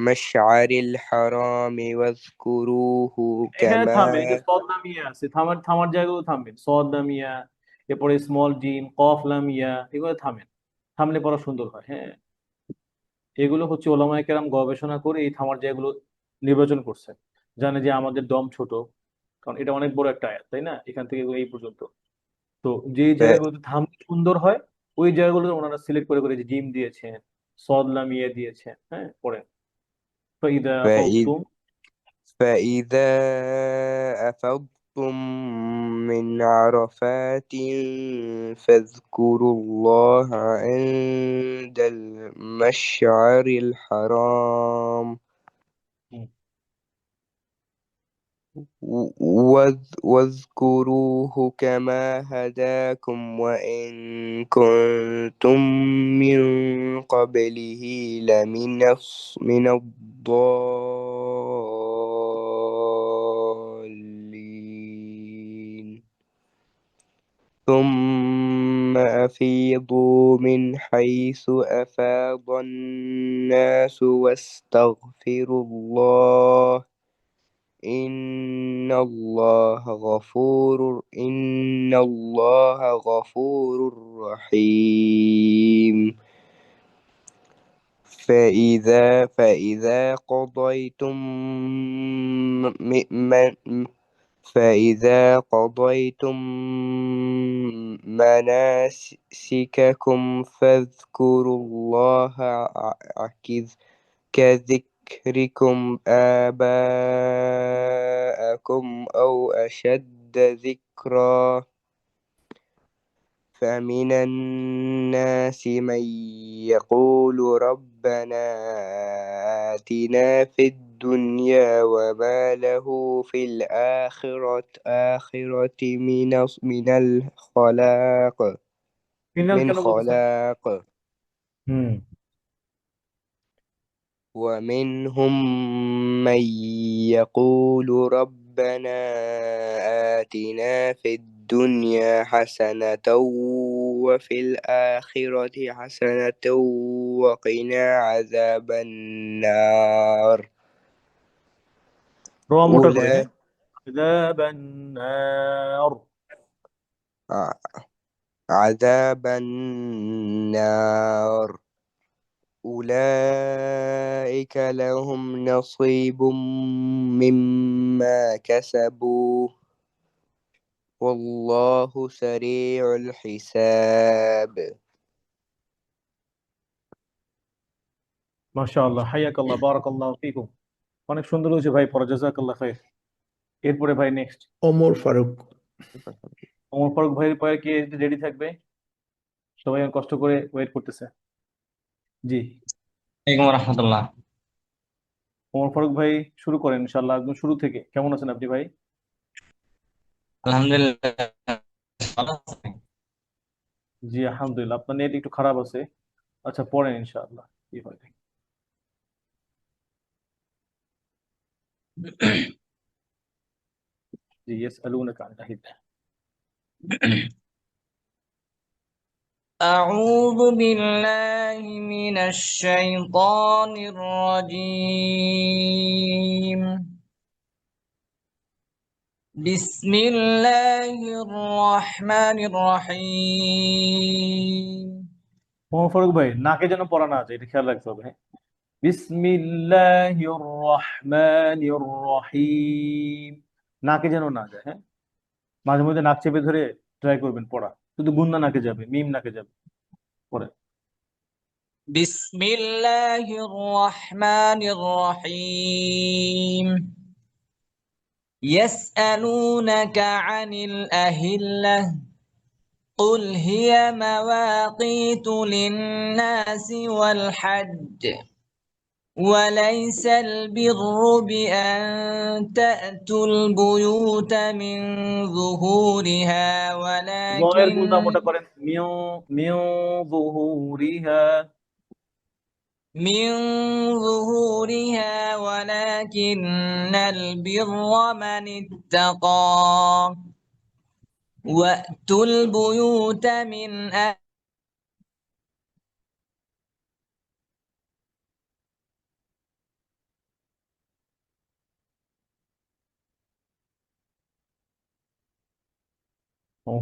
مشعر الحرام واذكروه এখানে كما থামেন, এই যে সদ লামিয়া আছে, থামার থামার জায়গাগুলো থামবেন, সদ লামিয়া, এরপরে স্মল জিম, কফ লামিয়া, এগুলো থামেন, থামলে পড়া সুন্দর হয়। হ্যাঁ, এগুলো হচ্ছে ওলামায়ে কেরাম গবেষণা করে এই থামার জায়গাগুলো নির্বাচন করছে। জানে যে আমাদের দম ছোট, কারণ এটা অনেক বড় একটা আয়াত, তাই না, এখান থেকে এই পর্যন্ত। তো যে ف- জায়গাগুলোতে থামলে সুন্দর হয় ওই জায়গাগুলো ওনারা সিলেক্ট করে করে যে জিম দিয়েছেন, সদ লামিয়া দিয়েছেন। হ্যাঁ, পড়েন। ফাইদা فإذ ফাউতুম فإذا أفضتم من عرفات فاذكروا الله عند المشعر الحرام واذكروه كما هداكم وإن كنتم من قبله من الضالين ثم أفيضوا من حيث أفاض الناس واستغفروا الله إن الله غفور رحيم فإذا قضيتم مناسككم فاذكروا الله كذكركم آباءكم أو أشد ذكرا فمن الناس من يقول ربنا آتنا في الدنيا وما له في الآخرة من الخلاق ফিনাল من কেন বলতেছেন? خلاق হুম ومنهم من يقول ربنا آتنا في الدنيا حسنة وفي الآخرة حسنة وقنا عذاب النار র মোটা করে, أولئك হ্যাঁ, আযাবান্নার। عذاب النار أولئك لهم نصيب مما كسبوا والله سريع الحساب মাশাআল্লাহ, হাইয়াকাল্লাহ, বারাকাল্লাহু ফিকুম। অনেক সুন্দর হয়েছে ভাই, পড়া, জাযাকাল্লাহ খাইর। এরপরে ভাই নেক্সট ওমর ফারুক। ওমর ফারুক ভাইয়ের পরে কি রেডি থাকবে? সবাই অনেক কষ্ট করে ওয়েট করতেছে। জি, ওয়ালাইকুম রহমতুল্লাহ। ওমর ফারুক ভাই শুরু করেন ইনশাআল্লাহ, একদম শুরু থেকে। কেমন আছেন আপনি ভাই? আলহামদুলিল্লাহ, ভালো আছেন? জি আলহামদুলিল্লাহ, আপনার নেট একটু খারাপ আছে। আচ্ছা, পড়েন ইনশাআল্লাহ, কি হয় দেখি। জি, ইয়াসআলুনাকা আনিল আহিল্লাহ। أعوذ بالله من الشيطان الرجيم بسم الله الرحمن الرحيم ওমর ফারুক ভাই নাকে যেন পড়া না যায়, এটা খেয়াল রাখতে হবে। হ্যাঁ, বিসমিল্লাহির রহমানির রহিম, নাকে যেন না যায়। হ্যাঁ, মাঝে মধ্যে নাক চেপে ধরে ট্রাই করবেন পড়া, শুধু গুন্না নাকে যাবে, মিম নাকে যাবে। পড়ে بسم الله الرحمن الرحيم يسألونك عن الأهلة قل هي مواقيت للناس والحج وليس البر بأن تأتوا البيوت من ظهورها জয়ের গুণা ولكن মোটা করেন মিউ মিউ যুহুরিহা من ظهورها ولكن البر من اتقى وأتوا البيوت من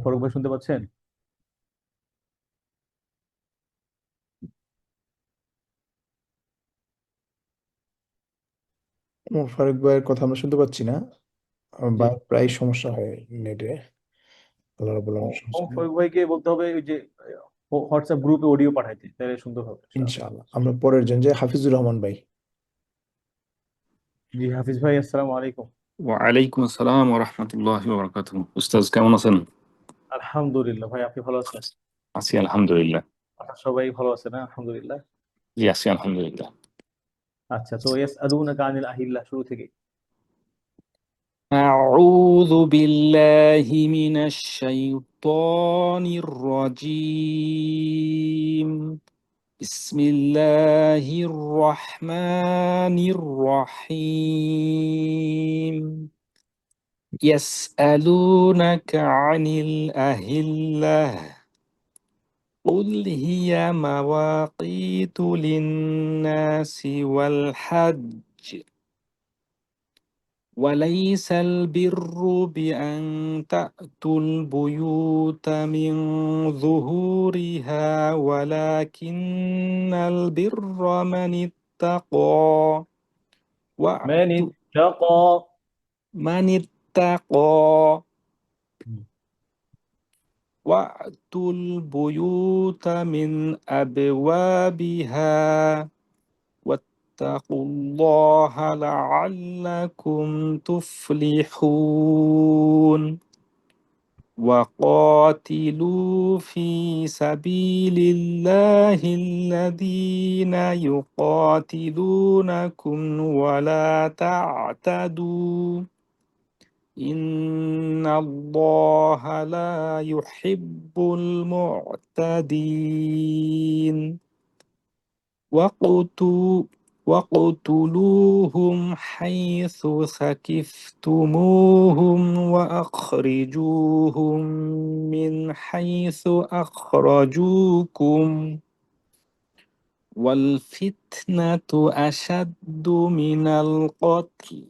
ফারুক ভাই শুনতে পাচ্ছেন? ফারুক ভাইয়ের কথা আমরা শুনতে পাচ্ছি না। জি, প্রায় সমস্যা হয় নেটে। আল্লাহ রাব্বুল আলামিন সমস্যা নেই। ফারুক ভাইকে বলতে হবে ওই যে হোয়াটসঅ্যাপ গ্রুপে অডিও পাঠাইতে, তাহলে সুন্দর হবে ইনশাআল্লাহ। ইনশাআল্লাহ। আমরা পরের জন যে হাফিজুর রহমান ভাই। জি হাফিজ ভাই, আসসালামু আলাইকুম। ওয়ালাইকুম আসসালাম ওয়া রাহমাতুল্লাহি ওয়া বারাকাতুহু। উস্তাজ কেমন আছেন? আলহামদুলিল্লাহ ভাই, আপনি ভালো আছেন? আছি আলহামদুলিল্লাহ। আপনার সবাই ভালো আছে না? আলহামদুলিল্লাহ। জি আছি আলহামদুলিল্লাহ। আচ্ছা, তো ইয়াসআলুনাকা আনিল আহিল্লাহ শুরু থেকে। আউযু বিল্লাহি মিনাশ শাইতানির রাজীম। বিসমিল্লাহির রহমানির রহিম। ইয়াসআলুনাকা আনিল আহিল্লাহ قل هي مواقيت للناس والحج وليس البر بأن تأتوا البيوت من ظهورها ولكن البر من اتقى মান ইত্তাকা। من اتقى وأتوا البيوت من أبوابها واتقوا الله لعلكم تفلحون وقاتلوا في سبيل الله الذين يقاتلونكم ولا تعتدوا إن الله لا يحب المعتدين وقتلوهم حيث ثقفتموهم وأخرجوهم من حيث أخرجوكم والفتنة أشد من القتل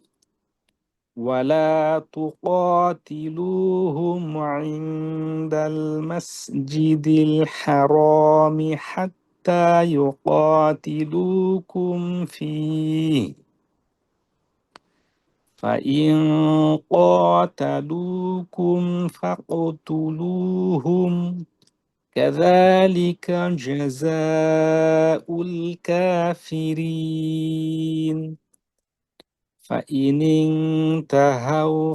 ولا تقاتلوهم عند المسجد الحرام حتى يقاتلوكم فيه فإن قاتلوكم فاقتلوهم كذلك جزاء الكافرين فإن انتهوا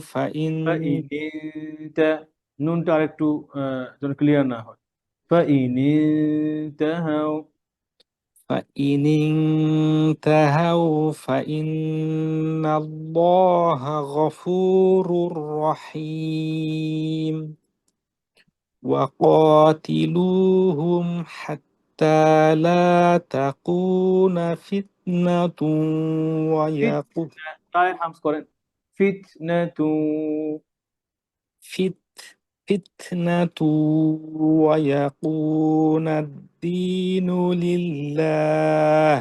নুনটা আরেকটু যেন ক্লিয়ার না হয়। ফাইনিনতাহাউ। فإن انتهوا فإن الله غفور رحيم وقاتلوهم حتى لا تكون فتنة ويكون তায়ের হামস করেন। ফিতনাতু। فتنة ويكون الدين لله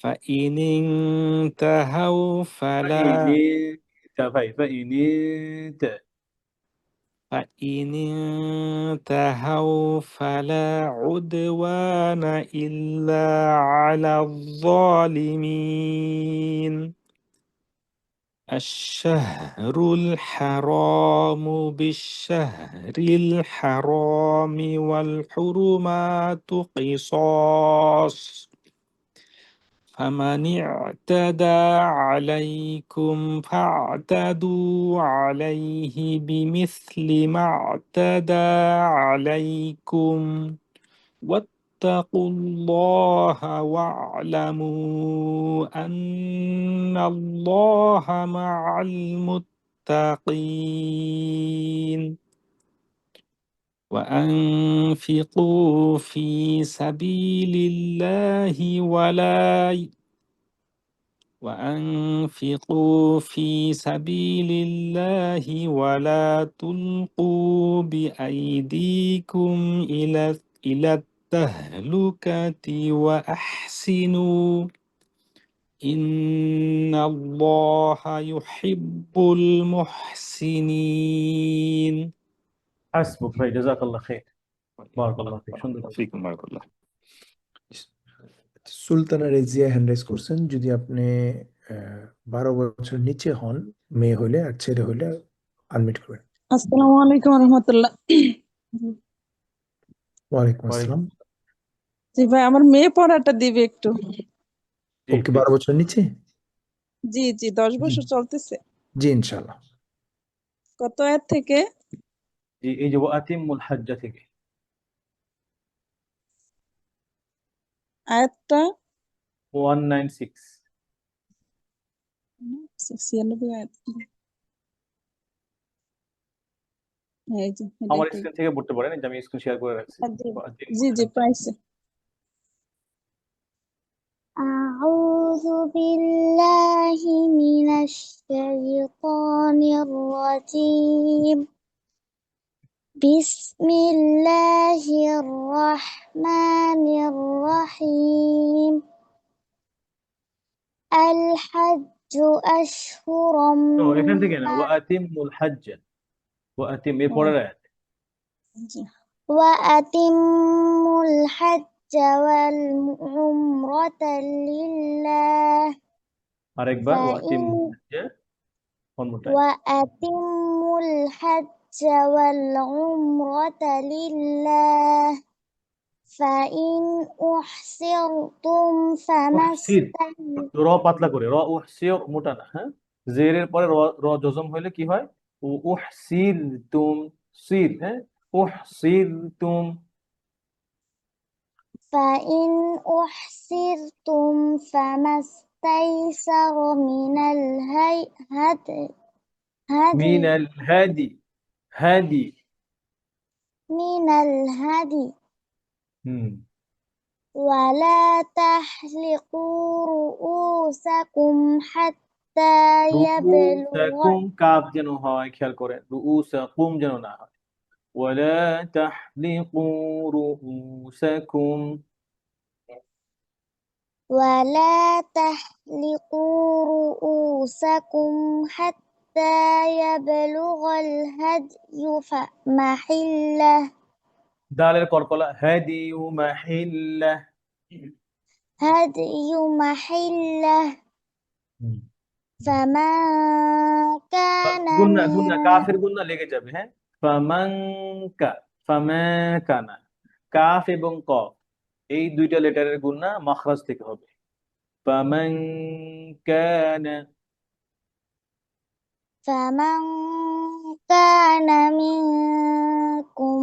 فإن انتهوا فإن انتهوا فلا عدوان إلا على الظالمين الشهر الحرام بالشهر الحرام والحرمات قصاص فمن اعتدى عليكم فاعتدوا عليه بمثل ما اعتدى عليكم واتقوا الله واعلموا أن الله مع المتقين وأنفقوا في سبيل الله ولا تلقوا بأيديكم إلى التهلكة وأحسنوا إن الله يحب المحسنين হাসবুক ভাই, জাযাকাল্লাহ খাইর, বারাকাল্লাহ ফিক, সুন্দর। ফিকুম বারাকাল্লাহ। সুলতানা রেজিয়া হ্যান্ড রাইজ করছেন, যদি আপনি 12 বছর নিচে হন, মেয়ে হলে আর ছেলে হলে আনমিট করবেন। আসসালামু আলাইকুম রহমতুল্লাহ। ওয়ালাইকুম আসসালাম। জি ভাই, আমার মেয়ে পড়াটা দিবে একটু। জি, ওকে, please। 12 বছর নিচে? জি জি, 10 বছর চলতেছে। জি ইনশাআল্লাহ। কত আয়াত থেকে? জি, এই যে ওয়াতিমুল হাজ্জা থেকে। আয়াতটা 196। 96 আয়াত। এই যে আমার এটাই। স্ক্রিন থেকে পড়তে পারেন, এই যে আমি স্ক্রিন শেয়ার করে রাখছি। জি জি, পাইছে। أعوذ بالله من الشيطان الرجيم بسم الله الرحمن الرحيم الحج أشهر তো এখান থেকে না, ওয়াতিমুল হাজ্জা, ওয়াতিম এর পরের আয়াত। وأتموا الحج والعمرة لله আরেকবার ওয়াতিমুল হাজ্জা, one more time. وأتموا الحج والعمرة لله فإن أحصرتم فما উহসির, র পাতলা করে, র উহসির মোটা না, হ্যাঁ। জেরের পরে র জজম হইলে কি হয়? উহসিরতুম, সির, হ্যাঁ, উহসিরতুম। فإن أحصرتم فما استيسر من الهدي মিনাল হাদি, হাদি। من الهدي হুম। ولا تحلقوا رؤوسكم حتى يبلغ রুউসাকুম, কাফ যেন হয়, খেয়াল করেন, রুউসাকুম যেন না হয়। ওয়ালা তাহলিকু রুউসাকুম, ولا تحلقوا رؤوسكم حتى يبلغ الهدي محله দালের কলকলা, হাদিউ মাহিল্লাহ। هدي محله فمن كان গুন্না গুন্না, কাফের গুন্না লেগে যাবে, হ্যাঁ। ফামাঙ্কা, ফামাকানা, কাফ এবং কফ এই দুইটা লেটারের গুন্না মাখরাজ থেকে হবে। ফামাঙ্কানা, فمن كان منكم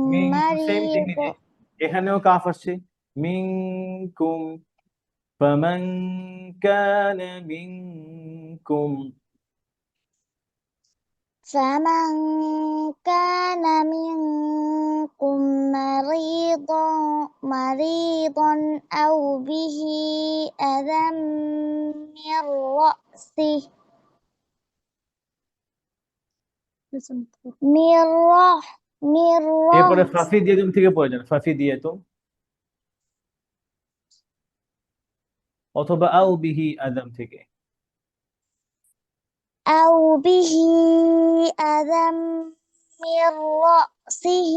সেম থিং, مريضا এখানেও কাফ আসছে, মিনকুম, ফামান কানা মিনকুম, فمن كان منكم مريضا أو به أذى من رأسه এরপরে ফাফি দিয়ে তুমি থেকে পড়ে যান, ফাফি দিয়ে তো, অথবা আউ বিহি আদম থেকে। أو به أذى من رأسه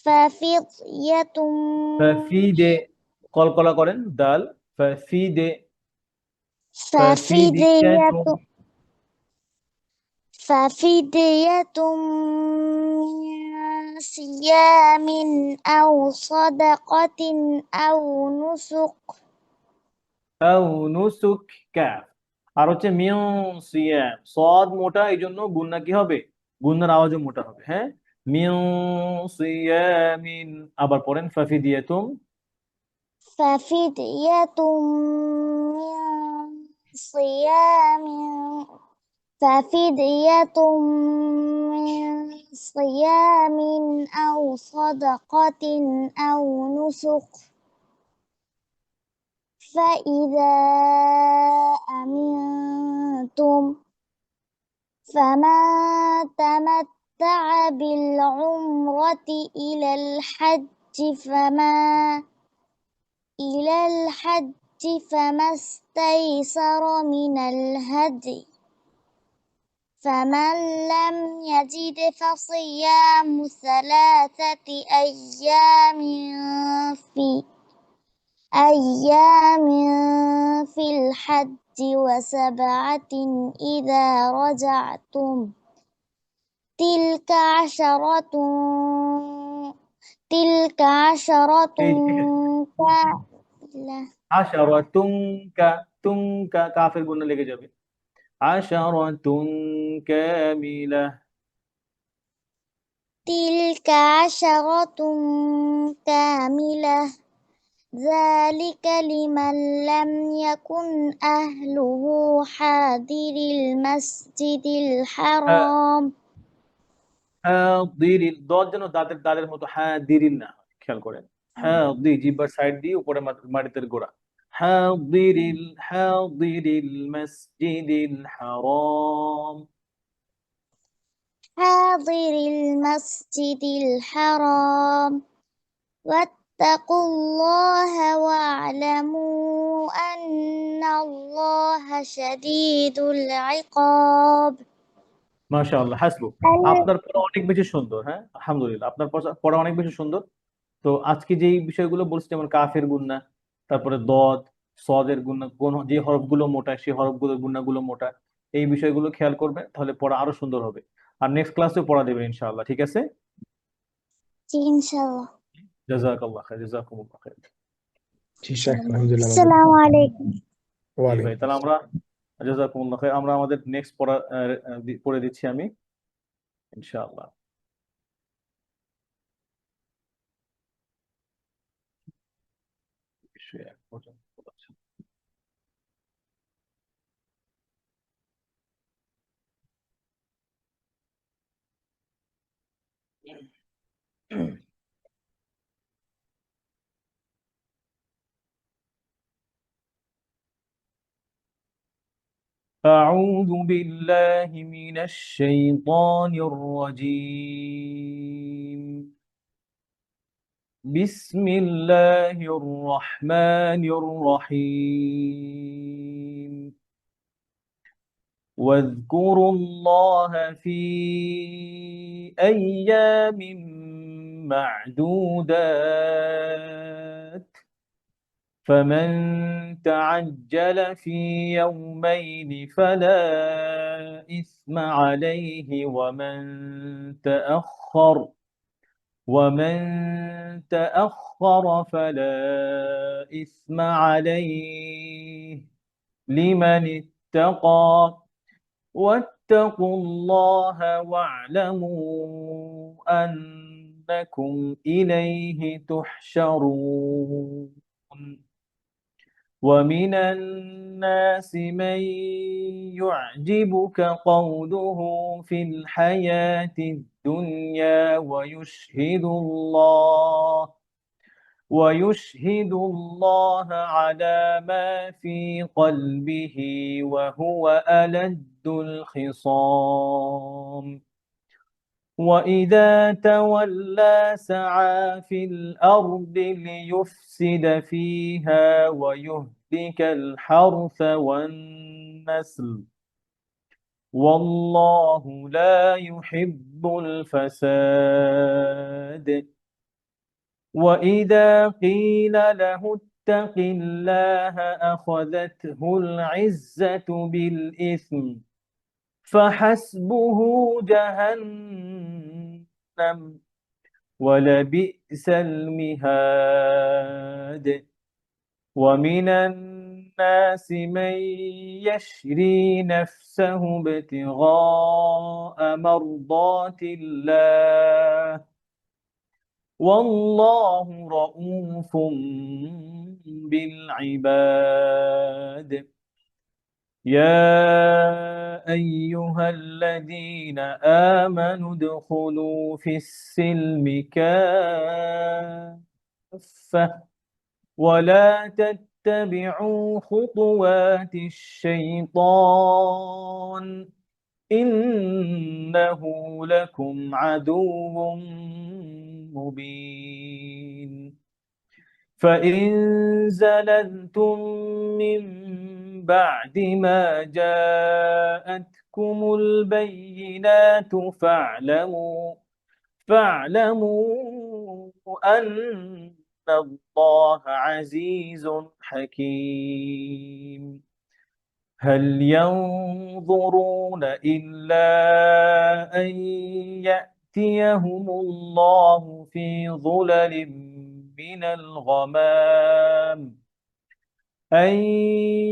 ففدية ফাফি দে, কলকলা করেন, দাল, ফাফি দে, ففدية من صيام أو صدقة أو نسك আও নুসুক কাফ। আর হচ্ছে মিন সিয়াম, সদ মোটা, এই জন্য গুন্না কি হবে? গুন্নার আওয়াজও মোটা হবে। হ্যাঁ, মিন সিয়ামিন। আবার পড়েন ফাফিদিয়াতুম। ففدية من صيام ففدية من صيام أو صدقة أو نسك فإذا أمنتم فمن تمتع بالعمرة إلى الحج فما استيسر من الهدي فمن لم يجد فصيام 3 أيام في الحج و7 إذا رجعتم تلك عشرة এই ঠিক আছে। كاملة আশারাতুন কা, কাফের গুন্না লেগে যাবে। আশারাতুন কামিলা। تلك عشرة كاملة ذلك لمن لم يكن أهله حاضر المسجد الحرام হাদিরিন, দদ যেন দাঁতের মতো হাদিরিন না হয়, খেয়াল করেন। জিহ্বার সাইড দিয়ে উপরে মাটিতে গোড়া। হাদিরিল মসজিদিল হারাম। حاضر المسجد الحرام واتقوا الله واعلموا أن الله شديد العقاب মাশাআল্লাহ, হাসবুক। আপনার পড়া অনেক বেশি সুন্দর। হ্যাঁ, আলহামদুলিল্লাহ, আপনার পড়া অনেক বেশি সুন্দর। তো আজকে যেই বিষয়গুলো বলছি, যেমন কাফের গুন্না, তারপরে দদ, সদের গুন্না, কোন যে হরফগুলো মোটা সেই হরফগুলোর গুন্নাগুলো মোটা, এই বিষয়গুলো খেয়াল করবে, তাহলে পড়া আরো সুন্দর হবে। আর নেক্সট ক্লাসে পড়া দেবে ইনশাআল্লাহ, ঠিক আছে? إن شاء الله জাযাকাল্লাহ খাইর, জাযাকুমুল্লাহ খাইর। জি শেখ, আলহামদুলিল্লাহ। السلام عليكم জি ভাই, ওয়ালাইকুম তাহলে আমরা জাযাকুমুল্লাহ খাইর, আমরা আমাদের নেক্সট পড়া পড়ে দিচ্ছি আমি ইনশাআল্লাহ। বিষয় এক পর্যন্ত পড়াচ্ছি। أعوذ بالله من الشيطان الرجيم. بسم الله الرحمن الرحيم. واذكروا الله في أيام معدودات، فمن تعجل في يومين فلا إثم عليه، ومن تأخر فلا إثم عليه لمن اتقى، واتقوا الله واعلموا أنكم إليه تحشرون. ومن الناس من يعجبك قوله في الحياة الدنيا ويشهد الله على ما في قلبه وهو ألد الخصام. وإذا تولى سعى في الأرض ليفسد فيها ويهلك الحرث والنسل، والله لا يحب الفساد. وإذا قيل له اتق الله أخذته العزة بالإثم فحسبه جهنم ولبئس المهاد. ومن الناس الناس من يشري نفسه ابتغاء مرضات الله والله رؤوف بالعباد يا أيها الذين آمنوا ادخلوا في السلم كافة ولا تتبعوا خطوات الشيطان إنه لكم عدو مبين فإن زللتم من بعد ما جاءتكم البينات فاعلموا أن الله عزيز حكيم هل ينظرون إلا أن يأتيهم الله في ظلل من الغمام أن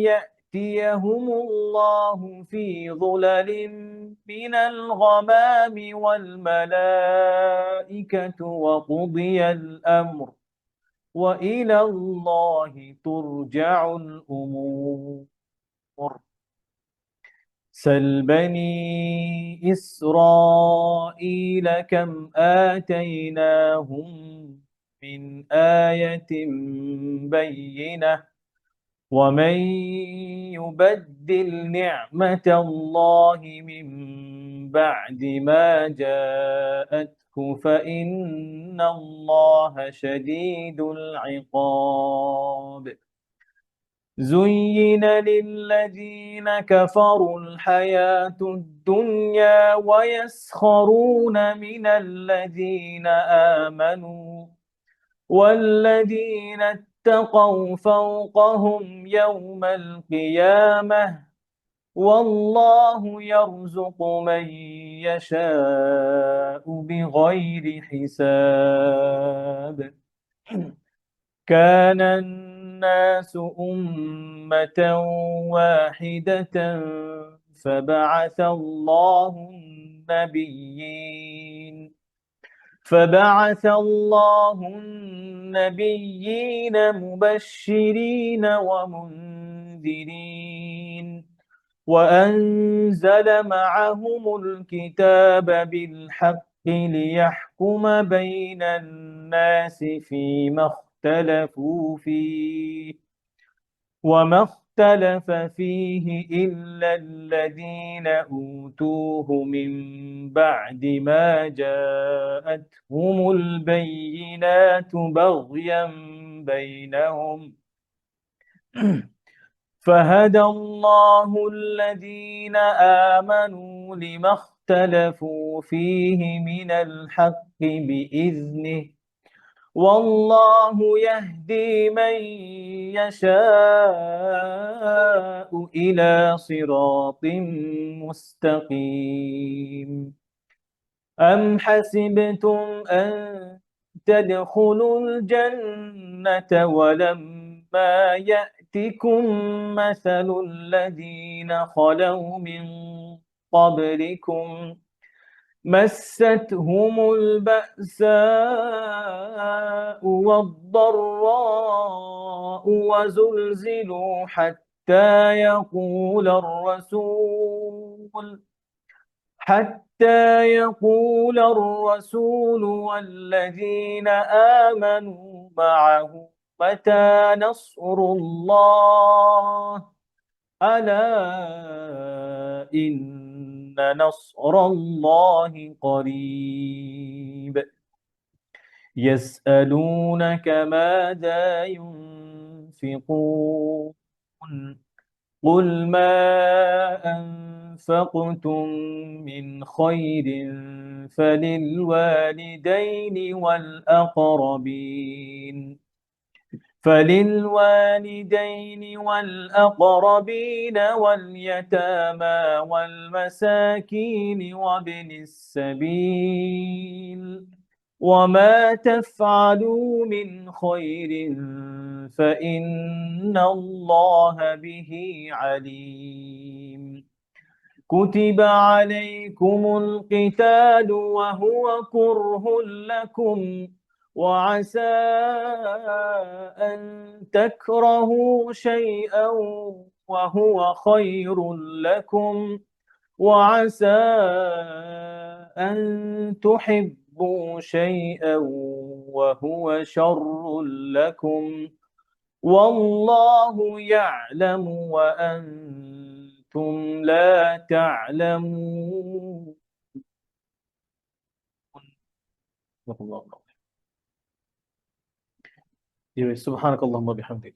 يأتيهم الله في ظلل من الغمام والملائكة وقضي الأمر وإلى الله ترجع الأمور سل بني إسرائيل كم آتيناهم من آية بينة ومن يبدل نعمة الله من بعد ما جاءته فإن الله شديد العقاب زين للذين كفروا الحياة الدنيا ويسخرون من الذين آمنوا والذين اتقوا فوقهم يوم القيامة والله يرزق من يشاء بغير حساب كان الناس أمة واحدة فبعث الله النبيين مبشرين ومنذرين وأنزل معهم الكتاب بالحق ليحكم بين الناس فيما اختلفوا فيه وما اختلف فيه إلا الذين أوتوه من بعد ما جاءتهم البينات بغيا بينهم فهدى الله الذين آمنوا لما اختلفوا فيه من الحق بإذنه والله يهدي من يشاء إلى صراط مستقيم أم حسبتم أن تدخلوا الجنة ولما يأتكم مثل الذين خلوا من قبلكم مستهم البأساء والضراء وزلزلوا حتى يقول الرسول والذين آمنوا معه متى نصر الله ألا إن نصر الله قريب يسألونك ماذا ينفقون قل ما أنفقتم من خير فللوالدين والأقربين واليتامى والمساكين وابن السبيل وما تفعلوا من خير فإن الله به عليم كتب عليكم القتال وهو كره لكم وعسى أن تكرهوا شيئا وهو خير لكم وعسى أن تحبوا شيئا وهو شر لكم والله يعلم وأنتم لا تعلمون. سبحانك اللهم وبحمدك.